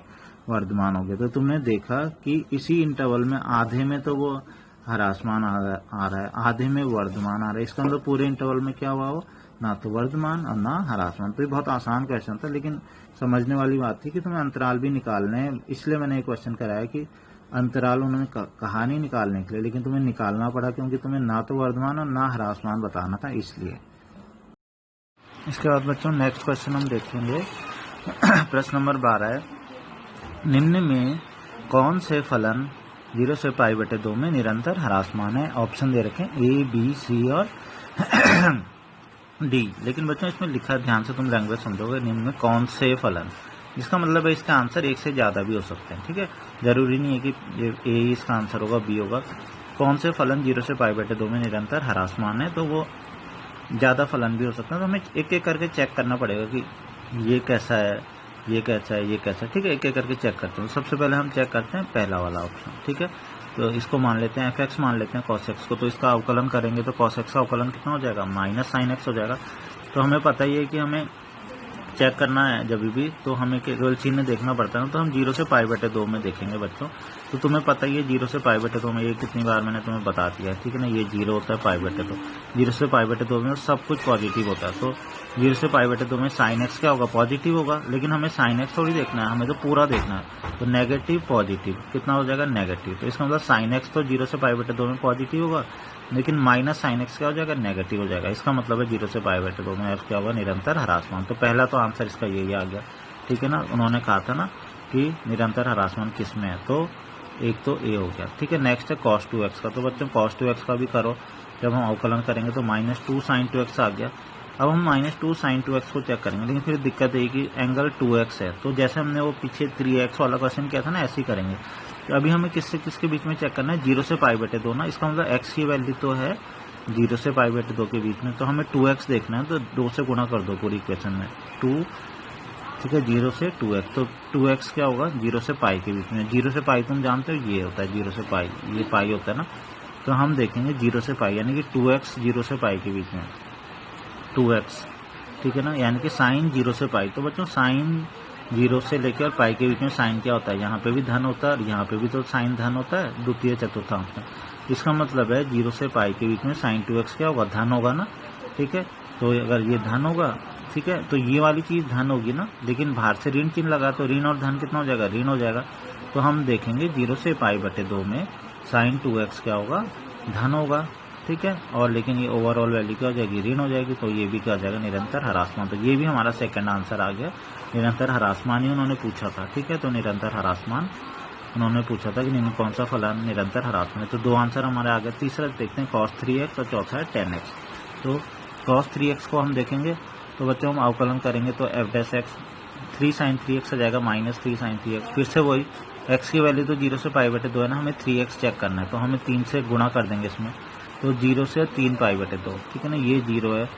वर्धमान हो गया। तो तुमने देखा कि इसी इंटरवल में आधे में तो वो ह्रासमान आ रहा है, आधे में वर्धमान आ रहा है, इसका मतलब पूरे इंटरवल में क्या हुआ, वो ना तो वर्धमान और ना ह्रासमान। तो ये बहुत आसान क्वेश्चन था, लेकिन समझने वाली बात थी कि तुम्हें अंतराल भी निकालने हैं, इसलिए मैंने ये क्वेश्चन कराया कि अंतराल उन्होंने कहा नहीं निकालने के लिए, लेकिन तुम्हें निकालना पड़ा क्योंकि तुम्हें ना तो वर्धमान और ना ह्रासमान बताना था, इसलिए। इसके बाद बच्चों नेक्स्ट क्वेश्चन हम देखेंगे प्रश्न नंबर 12 है, निम्न में कौन से फलन 0 से π/2 में निरंतर ह्रासमान है। ऑप्शन दे रखे A, B, C और D, लेकिन बच्चों इसमें लिखा ध्यान से तुम लैंग्वेज समझोगे, निम्न में कौन से फलन, इसका मतलब है इसका आंसर 1 से ज्यादा भी हो सकते हैं, ठीक है। जरूरी नहीं है कि A इसका आंसर होगा, B होगा। कौन से फलन 0 से π/2 में निरंतर ह्रासमान है, तो वो ज्यादा फलन भी हो सकता है। तो हमें एक एक करके चेक करना पड़ेगा कि ये कैसा है ये कैसा है ये कैसा है, ठीक है। एक एक करके चेक करते हैं। सबसे पहले हम चेक करते हैं पहला वाला ऑप्शन, ठीक है। तो इसको मान लेते हैं f(x) मान लेते हैं cos x को, तो इसका अवकलन करेंगे तो cos x का अवकलन कितना हो जाएगा -sin x हो जाएगा। तो हमें पता ही है कि हमें चेक करना है जब भी, तो हमें केवल चिन्ह देखना पड़ता है, तो हम 0 से π/2 में देखेंगे बच्चों। तो तुम्हें पता ही है 0 से π/2 में ये कितनी बार मैंने तुम्हें बता दिया है, ठीक है ना। ये 0 होता है π/2, 0 से π/2 में सब कुछ पॉजिटिव होता है। तो 0 से π/2 में sin x क्या होगा पॉजिटिव होगा, लेकिन हमें sin x थोड़ी देखना है, हमें तो पूरा देखना है। तो नेगेटिव पॉजिटिव कितना हो जाएगा नेगेटिव, तो इसका मतलब sin x तो 0 से π/2 में पॉजिटिव होगा, लेकिन -sin x क्या हो जाएगा नेगेटिव हो जाएगा। इसका मतलब है 0 से π/2 में f क्या होगा निरंतर ह्रासमान। तो पहला तो आंसर इसका यही आ गया, ठीक है ना। उन्होंने कहा था ना कि निरंतर ह्रासमान किस में है, तो एक तो A हो गया, ठीक है। नेक्स्ट है cos 2x का, तो बच्चों cos 2x का भी करो, जब हम अवकलन करेंगे तो -2 sin 2x आ गया। अब हम -2 sin 2x को चेक करेंगे, लेकिन फिर दिक्कत है कि एंगल 2x है, तो जैसे हमने वो पीछे 3x वाला क्वेश्चन किया था ना, ऐसे ही करेंगे। तो अभी हमें किससे किसके बीच में चेक करना है, 0 से π/2 ना, इसका मतलब x की वैल्यू तो है 0 से π/2 के बीच में, तो हमें 2x देखना है, तो 2 से गुणा कर दो पूरी इक्वेशन में 2, ठीक है, 0 से 2x, तो 2x क्या होगा 0 से π के बीच में। 0 से π तुम जानते हो ये होता है 0 से π, ये पाई होता है ना, तो हम देखेंगे 0 से π यानी कि 2x 0 से π के बीच में 2x, ठीक है ना, यानी कि साइन 0 से π। तो बच्चों साइन 0 से लेकर और पाई के बीच में साइन क्या होता है, यहाँ पे भी धन होता है और यहाँ पे भी तो साइन धन होता है द्वितीय चतुर्थांश में। इसका मतलब है 0 से π के बीच में साइन 2x क्या होगा, धन होगा ना, ठीक है। तो अगर ये धन होगा, ठीक है, तो ये वाली चीज धन होगी ना, लेकिन बाहर से ऋण चिन्ह लगा तो ऋण और धन कितना हो जाएगा, ऋण हो जाएगा। तो हम देखेंगे 0 से π/2 में साइन 2x क्या होगा, धन होगा, ठीक है, और लेकिन ये ओवरऑल वैल्यू क्या हो जाएगी, ऋण हो जाएगी, तो ये भी क्या हो जाएगा, निरंतर ह्रासमान। तो ये भी हमारा सेकंड आंसर आ गया, निरंतर ह्रासमान ही उन्होंने पूछा था, ठीक है। तो निरंतर ह्रासमान उन्होंने पूछा था कि निम्न कौन सा फलन निरंतर ह्रासमान है। तो 2 आंसर हमारे आ गए। तीसरा देखते हैं cos 3x और चौथा है tan x। तो cos 3x को हम देखेंगे, तो बच्चों हम अवकलन करेंगे तो f' 3 sin 3x आ जाएगा -3 sin 3x। फिर से वही x की वैल्यू तो 0 से π/2 है ना, हमें 3x चेक करना है, तो हमें 3 से गुणा कर देंगे इसमें, तो 0 से 3 π/2, ठीक है ना, ये 0 है,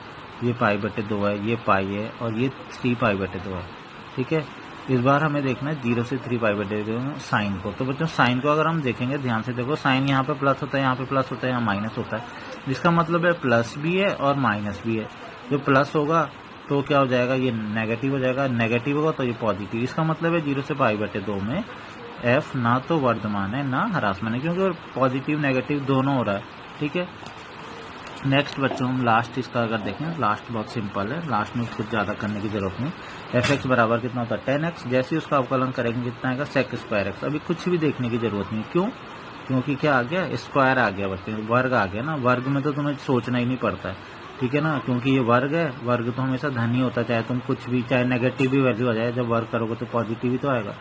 ये π/2 है, ये पाई है और ये 3 π/2 है, ठीक है। इस बार हमें देखना है 0 से 3 π/2 साइन को। तो बच्चों साइन को अगर हम देखेंगे ध्यान से देखो, साइन यहाँ पे प्लस होता है, यहाँ पे प्लस होता है, यहाँ माइनस होता है, जिसका मतलब है प्लस भी है और माइनस भी है। जो प्लस होगा तो क्या हो जाएगा, ये नेगेटिव हो जाएगा, नेगेटिव होगा तो ये पॉजिटिव। इसका मतलब है 0 से π/2 में f ना तो वर्धमान है ना ह्रासमान है, क्योंकि पॉजिटिव नेगेटिव दोनों हो रहा है, ठीक है। नेक्स्ट बच्चों हम लास्ट इसका अगर देखें, लास्ट बहुत सिंपल है, लास्ट में कुछ ज़्यादा करने की जरूरत नहीं। f(x) बराबर कितना होता है tan x, जैसे ही उसका अवकलन करेंगे कितना आएगा sec²x। अभी कुछ भी देखने की जरूरत नहीं, क्यों, क्योंकि क्या आ गया, स्क्वायर आ गया बच्चों, वर्ग आ गया ना, वर्ग में तो तुम्हें सोचना ही नहीं पड़ता है, ठीक है ना, क्योंकि ये वर्ग है, वर्ग तो हमेशा धन ही होता है, चाहे तुम कुछ भी, चाहे नेगेटिव भी वैल्यू आ जाए, जब वर्ग करोगे तो पॉजिटिव ही तो आएगा,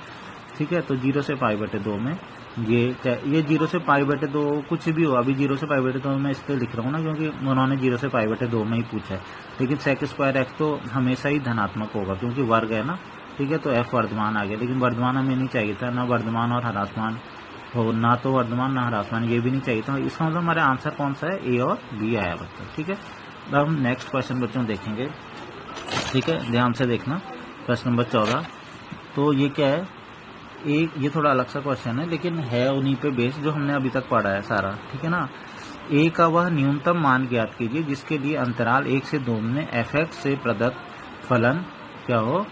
ठीक है। तो 0 से π/2 में ये 0 से π/2 कुछ भी हो, अभी 0 से π/2 मैं इसलिए लिख रहा हूँ ना क्योंकि उन्होंने 0 से π/2 में ही पूछा है, लेकिन sec² तो हमेशा ही धनात्मक होगा क्योंकि वर्ग है ना, ठीक है। तो f वर्धमान आ गया, लेकिन वर्धमान हमें नहीं चाहिए था, ना वर्धमान और ह्रासमान हो, ना तो वर्धमान ना ह्रासमान, ये भी नहीं चाहिए था। इसका मतलब हमारा आंसर कौन सा है, ए और बी आया बच्चों, ठीक है। अब हम नेक्स्ट क्वेश्चन बच्चों देखेंगे, ठीक है, ध्यान से देखना, प्रश्न नंबर 14। तो ये क्या है, एक ये थोड़ा अलग सा क्वेश्चन है, लेकिन है उन्हीं पे बेस जो हमने अभी तक पढ़ा है सारा, ठीक है ना। a का वह न्यूनतम मान ज्ञात कीजिए जिसके लिए अंतराल 1 से 2 में f(x) से प्रदत्त फलन क्या हो,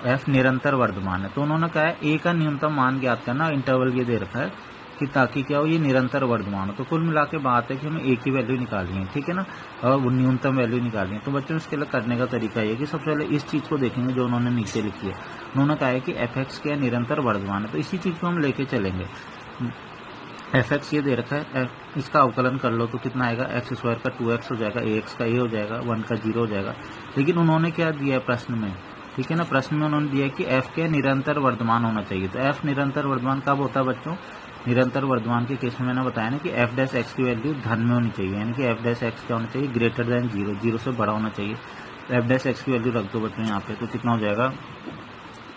f निरंतर वर्धमान है। तो उन्होंने कहा है a का न्यूनतम मान ज्ञात करना, इंटरवल ये दे रखा है कि ताकि क्या हो, ये निरंतर वर्धमान हो। तो कुल मिला के बात है कि हमें a की वैल्यू निकालनी है, ठीक है ना, और वो न्यूनतम वैल्यू निकालनी है। तो बच्चों इसके लिए करने का तरीका ये है कि सबसे पहले इस चीज को देखेंगे जो उन्होंने नीचे लिखी है। उन्होंने कहा है कि f(x) क्या निरंतर वर्धमान है, तो इसी चीज को हम लेके चलेंगे। f(x) ये दे रखा है, इसका अवकलन कर लो तो कितना आएगा, x² का 2x हो जाएगा, ax का a हो जाएगा, 1 का 0 हो जाएगा। लेकिन उन्होंने क्या दिया है प्रश्न में, ठीक है ना, प्रश्न में उन्होंने दिया कि f के निरंतर वर्धमान होना चाहिए। तो f निरंतर वर्धमान कब होता है बच्चों, निरंतर वर्धमान के केस में मैंने बताया ना कि f' की वैल्यू धन में होनी चाहिए, यानी कि f' क्या होना चाहिए, ग्रेटर देन 0, 0 से बड़ा होना चाहिए। तो f' की वैल्यू रख दो बच्चों यहाँ पे, तो कितना हो जाएगा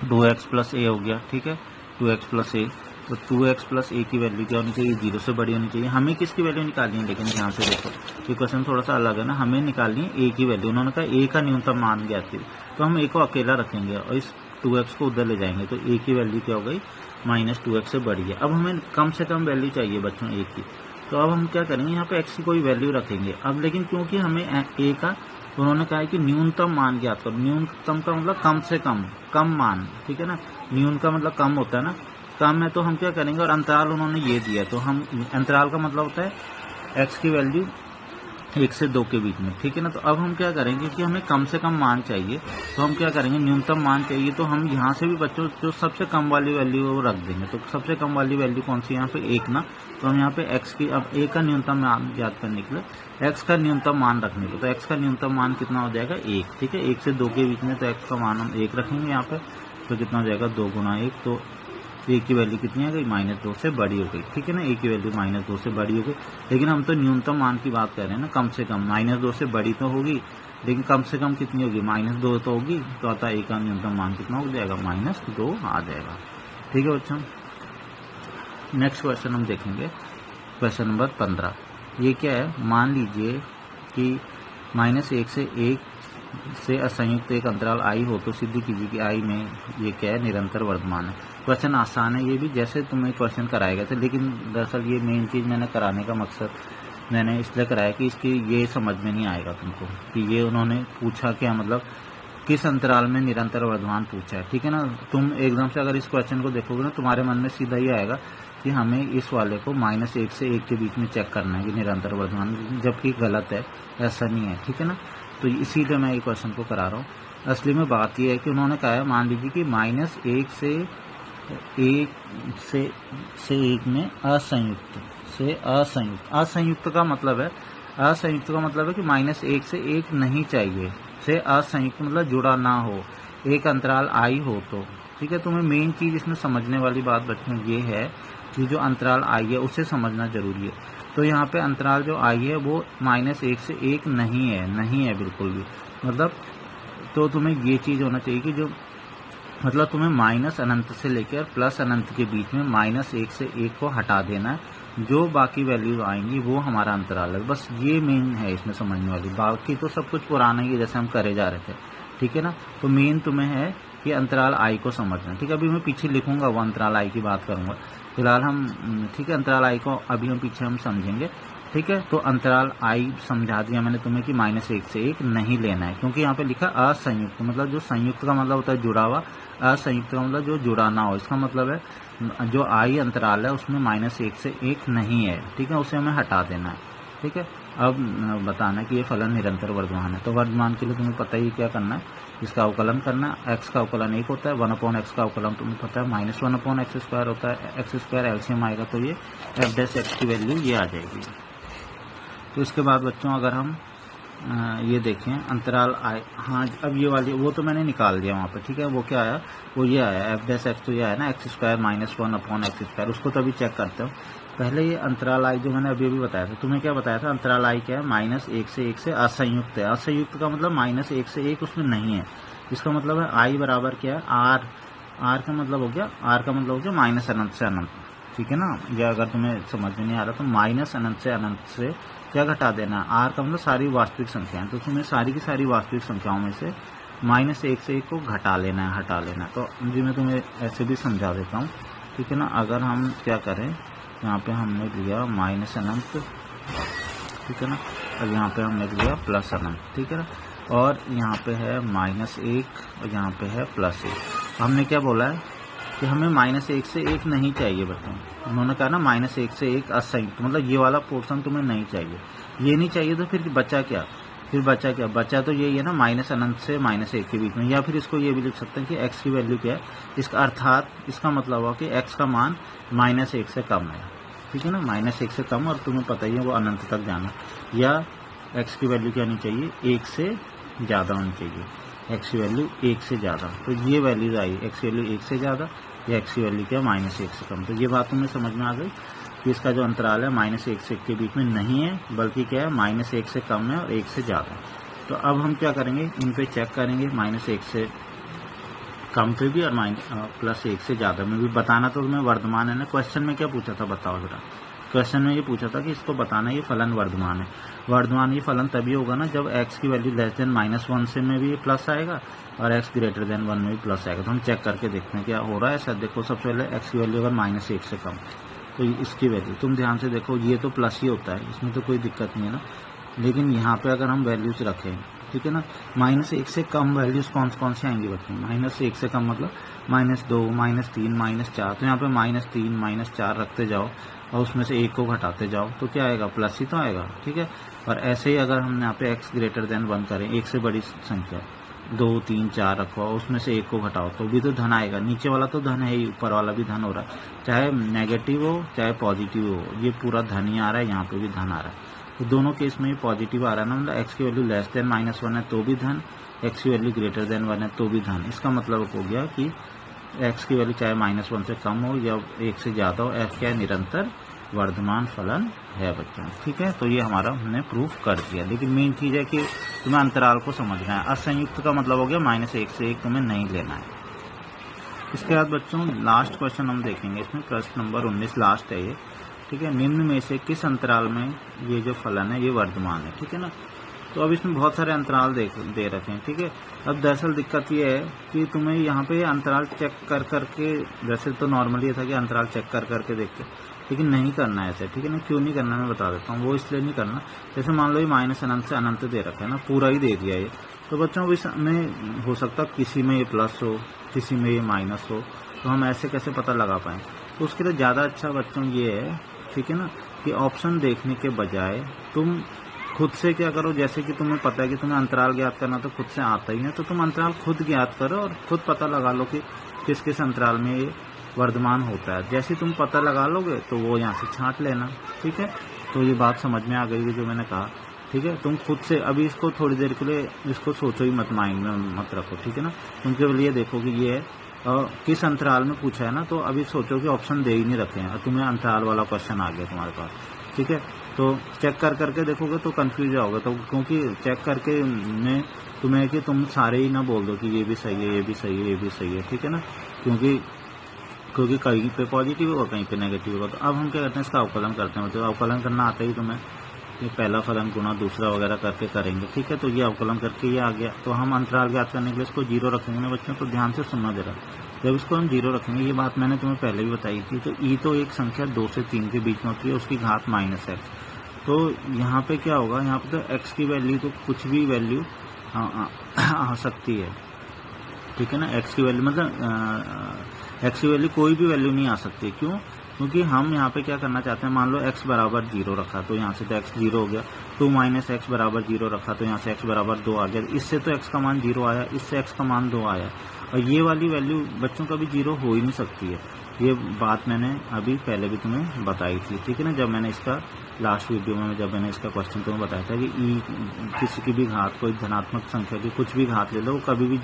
2x + a हो गया, ठीक है, 2x + a। तो 2x + a की वैल्यू क्या होनी चाहिए, 0 से बड़ी होनी चाहिए। हमें किसकी वैल्यू निकालनी है, लेकिन ध्यान से देखो ये क्वेश्चन थोड़ा सा अलग है ना, हमें निकालनी है a की वैल्यू। उन्होंने कहा a का न्यूनतम मान ज्ञात कीजिए, तो हम a को अकेला रखेंगे और इस 2x को उधर ले जाएंगे, तो a की वैल्यू क्या हो गई, -2x से बड़ी है। अब हमें कम से कम वैल्यू चाहिए बच्चों a की, तो अब हम क्या करेंगे, यहाँ पे x की कोई वैल्यू रखेंगे। अब लेकिन क्योंकि हमें a का, तो उन्होंने कहा है कि न्यूनतम मान ज्ञात करो। न्यूनतम का मतलब कम से कम मान, ठीक है ना, न्यून का मतलब कम होता है ना, कम है तो हम क्या करेंगे, और अंतराल उन्होंने ये दिया, तो हम अंतराल का मतलब होता है x की वैल्यू 1 से 2 के बीच में, ठीक है ना। तो अब हम क्या करेंगे कि हमें कम से कम मान चाहिए, तो हम क्या करेंगे, न्यूनतम मान चाहिए, तो हम यहाँ से भी बच्चों जो सबसे कम वाली वैल्यू वो रख देंगे। तो सबसे कम वाली वैल्यू कौन सी, यहाँ पे 1 ना, तो हम यहाँ पे x की, अब a का न्यूनतम मान ज्ञात करने के लिए x का न्यूनतम मान रखने को, तो x का न्यूनतम मान कितना हो जाएगा 1, ठीक है, 1 से 2 के बीच में, तो x का मान हम 1 रखेंगे यहाँ पे, तो कितना हो जाएगा 2 × 1, तो a की वैल्यू कितनी आ गई, -2 से बड़ी हो गई, ठीक है ना, a की वैल्यू -2 से बड़ी हो गई। लेकिन हम तो न्यूनतम मान की बात कर रहे हैं ना, कम से कम, -2 से बड़ी तो होगी, लेकिन कम से कम कितनी होगी, -2 तो होगी, तो अतः ए का न्यूनतम मान कितना हो जाएगा, -2 आ जाएगा। ठीक है बच्चों, नेक्स्ट क्वेश्चन हम देखेंगे, क्वेश्चन नंबर 15। ये क्या है, मान लीजिए कि -1 से 1 से असंयुक्त एक अंतराल आई हो तो सिद्ध कीजिए कि आई में ये क्या है, निरंतर वर्धमान है। क्वेश्चन आसान है ये भी, जैसे तुम्हें क्वेश्चन कराए गए थे, लेकिन दरअसल ये मेन चीज़ मैंने कराने का मकसद मैंने इसलिए कराया कि इसकी ये समझ में नहीं आएगा तुमको कि ये उन्होंने पूछा क्या, मतलब किस अंतराल में निरंतर वर्धमान पूछा है। ठीक है ना, तुम एकदम से अगर इस क्वेश्चन को देखोगे ना, तुम्हारे मन में सीधा ही आएगा कि हमें इस वाले को -1 से 1 के बीच में चेक करना है कि निरंतर वर्धमान, जबकि गलत है, ऐसा नहीं है। ठीक है ना, तो इसीलिए मैं ये क्वेश्चन को करा रहा हूँ। असली में बात यह है कि उन्होंने कहा है, मान लीजिए कि -1 से 1 में असंयुक्त का मतलब है, असंयुक्त का मतलब है कि -1 से 1 नहीं चाहिए, से असंयुक्त मतलब जुड़ा ना हो, एक अंतराल आई हो तो। ठीक है, तुम्हें मेन चीज इसमें समझने वाली बात बच्चों ये है कि जो अंतराल आई है उसे समझना जरूरी है। तो यहाँ पे अंतराल जो आई है वो -1 से 1 नहीं है बिल्कुल भी, मतलब तो तुम्हें ये चीज होना चाहिए कि जो मतलब तुम्हें -अनंत से लेकर +अनंत के बीच में -1 से 1 को हटा देना है, जो बाकी वैल्यूज आएंगी वो हमारा अंतराल है। बस ये मेन है इसमें समझने वाली, बाकी तो सब कुछ पुराना ही है जैसे हम करे जा रहे थे। ठीक है ना, तो मेन तुम्हें है कि अंतराल आई को समझना। ठीक है, अभी मैं पीछे लिखूंगा वो अंतराल आई की बात करूंगा, फिलहाल हम ठीक है अंतराल आई को अभी हम पीछे हम समझेंगे। ठीक है, तो अंतराल आई समझा दिया मैंने तुम्हें कि -1 से 1 नहीं लेना है, क्योंकि यहाँ पे लिखा असंयुक्त, मतलब जो संयुक्त का मतलब होता है जुड़ा हुआ, असंयुक्त का मतलब जो जुड़ा ना हो। इसका मतलब है जो आई अंतराल है उसमें -1 से 1 नहीं है। ठीक है, उसे हमें हटा देना है। ठीक है, अब बताना कि ये फलन निरंतर वर्धमान है। तो वर्धमान के लिए तुम्हें पता ही क्या करना है, इसका अवकलन करना। x का अवकलन 1 होता है, 1/x का अवकलन तुम्हें पता है -1/x² होता है, x² एलसीएम आएगा तो ये f' की वैल्यू ये आ जाएगी। तो इसके बाद बच्चों अगर हम ये देखें अंतराल आए, हाँ अब ये वाली वो तो मैंने निकाल दिया वहाँ पे। ठीक है, वो क्या आया, वो ये आया f' तो ये आया ना x² -1/x², उसको तो अभी चेक करते हो। पहले ये अंतराल आई जो मैंने अभी बताया था, तुम्हें क्या बताया था, अंतराल आई क्या है, -1 से 1 से असंयुक्त है। असंयुक्त का मतलब -1 से 1 उसमें नहीं है, इसका मतलब है आई बराबर क्या है, आर का मतलब हो गया, आर का मतलब हो गया -अनंत से अनंत। ठीक है ना, या अगर तुम्हें समझ में नहीं आ रहा तो -अनंत से क्या घटा देना, आर का मतलब सारी वास्तविक संख्याएं, तो तुम्हें सारी की सारी वास्तविक संख्याओं में से -1 से 1 को घटा लेना है, हटा लेना है। तो जी मैं तुम्हें ऐसे भी समझा देता हूँ। ठीक है ना, अगर हम क्या करें, यहाँ पे हमने लिया -अनंत, ठीक है ना, और यहाँ पे हमने लिया +अनंत। ठीक है ना, और यहाँ पे है -1 और यहाँ पे है +1। हमने क्या बोला है कि हमें -1 से 1 नहीं चाहिए बच्चों, उन्होंने कहा ना -1 से 1 असंयुक्त, मतलब ये वाला पोर्शन तुम्हें नहीं चाहिए। ये नहीं चाहिए तो फिर बचा क्या, बचा तो यही है ना, -अनंत से -1 के बीच में। या फिर इसको ये भी लिख सकते हैं कि x की वैल्यू क्या है, इसका अर्थात इसका मतलब हुआ कि x का मान -1 से कम है। ठीक है ना, -1 से कम, और तुम्हें पता ही है वो अनंत तक जाना। या x की वैल्यू क्या होनी चाहिए, 1 से ज़्यादा होनी चाहिए, x की वैल्यू 1 से ज़्यादा। तो ये वैल्यूज आई, x की वैल्यू 1 से ज़्यादा या x की वैल्यू क्या, -1 से कम। तो ये बात तुम्हें समझ में आ गई कि इसका जो अंतराल है -1 से 1 के बीच में नहीं है, बल्कि क्या है, -1 से कम है और 1 से ज़्यादा। तो अब हम क्या करेंगे, इन पे चेक करेंगे, -1 से कम पे भी और +1 से ज़्यादा में भी। बताना तो तुम्हें वर्धमान है ना, क्वेश्चन में क्या पूछा था बताओ जरा। क्वेश्चन में ये पूछा था कि इसको बताना ये फलन वर्धमान है। वर्धमान ये फलन तभी होगा ना जब x की वैल्यू <-1 से में भी प्लस आएगा और x > 1 में भी प्लस आएगा। तो हम चेक करके देखते हैं क्या हो रहा है। सर देखो, सबसे पहले x की वैल्यू अगर -1 से कम, तो इसकी वैल्यू तुम ध्यान से देखो, ये तो प्लस ही होता है, इसमें तो कोई दिक्कत नहीं है ना। लेकिन यहाँ पे अगर हम वैल्यूज रखें, ठीक है ना, -1 से कम वैल्यूज कौन से आएंगी बच्चों, -1 से कम मतलब -2, -3, -4। तो यहाँ पे -3, -4 रखते जाओ और उसमें से 1 को घटाते जाओ तो क्या आएगा, प्लस ही तो आएगा। ठीक है, और ऐसे ही अगर हम यहाँ पे x > 1 करें, 1 से बड़ी संख्या 2, 3, 4 रखो, उसमें से 1 को घटाओ तो भी तो धन आएगा। नीचे वाला तो धन है ही, ऊपर वाला भी धन हो रहा है, चाहे नेगेटिव हो चाहे पॉजिटिव हो, ये पूरा धन ही आ रहा है, यहाँ पे भी धन आ रहा है। तो दोनों केस में ही पॉजिटिव आ रहा है ना, मतलब x की वैल्यू <-1 है तो भी धन, x की वैल्यू > 1 है तो भी धन। इसका मतलब हो गया कि x की वैल्यू चाहे -1 से कम हो या 1 से ज़्यादा हो, f क्या है, निरंतर वर्धमान फलन है बच्चों। ठीक है, तो ये हमारा हमने प्रूफ कर दिया। लेकिन मेन चीज़ है कि तुम्हें अंतराल को समझना है। असंयुक्त का मतलब हो गया -1 से 1 तुम्हें नहीं लेना है। इसके बाद बच्चों लास्ट क्वेश्चन हम देखेंगे, इसमें प्रश्न नंबर 19 लास्ट है ये। ठीक है, निम्न में से किस अंतराल में ये जो फलन है ये वर्धमान है। ठीक है ना, तो अब इसमें बहुत सारे अंतराल दे रखे हैं। ठीक है, अब दरअसल दिक्कत ये है कि तुम्हें यहाँ पे अंतराल चेक कर करके, वैसे तो नॉर्मली ये था कि अंतराल चेक कर करके देखते, लेकिन नहीं करना है ऐसे। ठीक है ना, क्यों नहीं करना मैं बता देता हूँ। वो इसलिए नहीं करना, जैसे मान लो ये -अनंत से अनंत दे रखा है ना, पूरा ही दे दिया ये, तो बच्चों इसमें हो सकता किसी में ये प्लस हो, किसी में ये माइनस हो, तो हम ऐसे कैसे पता लगा पाएँ। तो उसके लिए ज़्यादा अच्छा बच्चों ये है, ठीक है ना, कि ऑप्शन देखने के बजाय तुम खुद से क्या करो। जैसे कि तुम्हें पता है कि तुम्हें अंतराल ज्ञात करना तो खुद से आता ही है, तो तुम अंतराल खुद ज्ञात करो और खुद पता लगा लो कि किस किस अंतराल में ये वर्धमान होता है। जैसे तुम पता लगा लोगे तो वो यहाँ से छांट लेना। ठीक है, तो ये बात समझ में आ गई है जो मैंने कहा। ठीक है, तुम खुद से अभी इसको थोड़ी देर के लिए इसको सोचो ही मत, माइंड में मत रखो। ठीक है ना, तुम केवल ये देखो कि ये किस अंतराल में पूछा है ना, तो अभी सोचो कि ऑप्शन दे ही नहीं रखे हैं और तुम्हें अंतराल वाला क्वेश्चन आ गया तुम्हारे पास। ठीक है, तो चेक कर करके देखोगे तो कंफ्यूज जाओगे, तो क्योंकि चेक करके में तुम्हें कि तुम सारे ही ना बोल दो कि ये भी सही है, ये भी सही है, ये भी सही है। ठीक है ना, क्योंकि कहीं पे पॉजिटिव होगा, कहीं पे नेगेटिव होगा। तो अब हम क्या करते हैं, इसका अवकलन करते हैं। मतलब अवकलन करना आता ही तुम्हें, ये पहला फलन गुना दूसरा वगैरह करके करेंगे। ठीक है, तो ये अवकलन करके ये आ गया। तो हम अंतराल ज्ञात करने के लिए इसको 0 रखेंगे ना बच्चों, तो ध्यान से सुनना जरा। जब इसको हम 0 रखेंगे, ये बात मैंने तुम्हें पहले भी बताई थी, तो ई तो एक संख्या 2 से 3 के बीच में होती है, उसकी घात -x। तो यहाँ पे क्या होगा, यहाँ पे तो x की वैल्यू तो कुछ भी वैल्यू आ सकती है। ठीक है ना, x की वैल्यू मतलब x की वैल्यू कोई भी वैल्यू नहीं आ सकती। क्यों? क्योंकि हम यहाँ पे क्या करना चाहते हैं, मान लो x बराबर 0 रखा तो यहाँ से तो x 0 हो गया, 2 - x बराबर 0 रखा तो यहाँ से x बराबर 2 आ गया। इससे तो x का मान 0 आया, इससे x का मान 2 आया, और ये वाली वैल्यू बच्चों कभी 0 हो ही नहीं सकती है। ये बात मैंने अभी पहले भी तुम्हें बताई थी। ठीक है ना, जब मैंने इसका लास्ट वीडियो में जब मैंने इसका क्वेश्चन तुम्हें बताया था कि ई किसी की भी घात, कोई धनात्मक संख्या की कुछ भी घात ले लो, वो कभी भी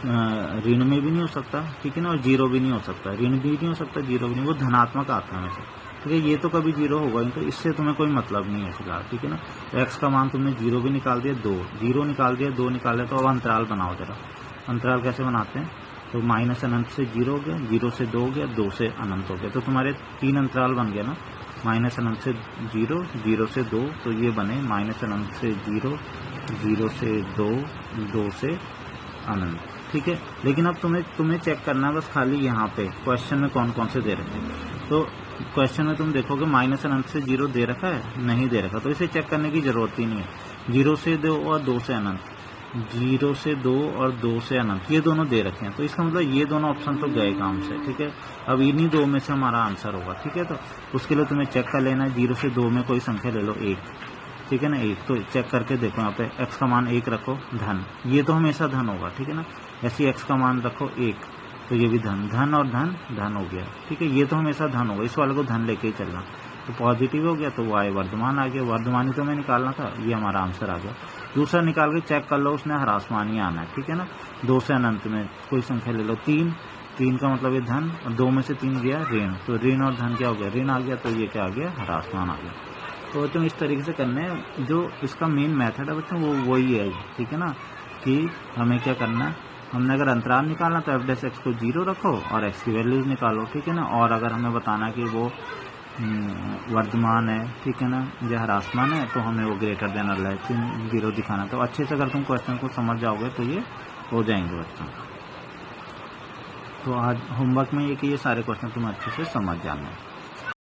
ऋण में भी नहीं हो सकता। ठीक है ना, और 0 भी नहीं हो सकता, ऋण भी नहीं हो सकता, 0 भी नहीं, वो धनात्मक आता है हमेशा। ठीक है, ये तो कभी 0 होगा ही, तो इससे तुम्हें कोई मतलब नहीं है फिलहाल। ठीक है ना, तो x का मान तुमने 0 भी निकाल दिया, 2 0 निकाल दिया, 2 निकाल दिया, तो अब अंतराल बनाओ जरा। अंतराल कैसे बनाते हैं, तो -अनंत से 0 हो गया, 0 से 2 हो गया, 2 से अनंत हो गया, तो तुम्हारे 3 अंतराल बन गया ना, -अनंत से 0, 0 से 2, तो ये बने -अनंत से 0, 0 से 2, 2 से अनंत। ठीक है, लेकिन अब तुम्हें चेक करना है बस खाली यहाँ पे क्वेश्चन में कौन कौन से दे रखे हैं। तो क्वेश्चन में तुम देखोगे -अनंत से 0 दे रखा है, नहीं दे रखा, तो इसे चेक करने की जरूरत ही नहीं है। 0 से 2 और 2 से अनंत, 0 से 2 और 2 से अनंत, ये दोनों दे रखे हैं, तो इसका मतलब ये दोनों ऑप्शन तो गए काम से। ठीक है, अब इन्हीं 2 में से हमारा आंसर होगा। ठीक है, तो उसके लिए तुम्हें चेक कर लेना है, 0 से 2 में कोई संख्या ले लो, 1। ठीक है ना, 1, तो चेक करके देखो यहाँ पे x का मान 1 रखो, धन, ये तो हमेशा धन होगा। ठीक है ना, ऐसे x का मान रखो 1, तो ये भी धन, धन और धन, धन हो गया। ठीक है, ये तो हमेशा धन होगा, इस वाले को धन लेके ही चलना, तो पॉजिटिव हो गया, तो y वर्धमान आ गया। वर्धमान ही तो मैं निकालना था, ये हमारा आंसर आ गया। दूसरा निकाल के चेक कर लो, उसने ह्रासमान ही आना है। ठीक है ना, 2 से अनंत में कोई संख्या ले लो, 3, 3 का मतलब ये धन, और 2 में से 3 गया ऋण, तो ऋण और धन क्या हो गया, ऋण आ गया, तो ये क्या आ गया, ह्रासमान आ गया। तो बच्चों इस तरीके से करने हैं, जो इसका मेन मेथड है बच्चों वो वही है। ठीक है ना, कि हमें क्या करना है, हमने अगर अंतराल निकालना तो f' को 0 रखो और x की वैल्यूज निकालो। ठीक है ना, और अगर हमें बताना कि वो वर्धमान है, ठीक है ना, या ह्रासमान है, तो हमें वो ग्रेटर देन और लेस देन 0 दिखाना। तो अच्छे से अगर तुम क्वेश्चन को समझ जाओगे तो ये हो जाएंगे बच्चों। तो आज होमवर्क में ये कि ये सारे क्वेश्चन तुम्हें अच्छे से समझ जाना है।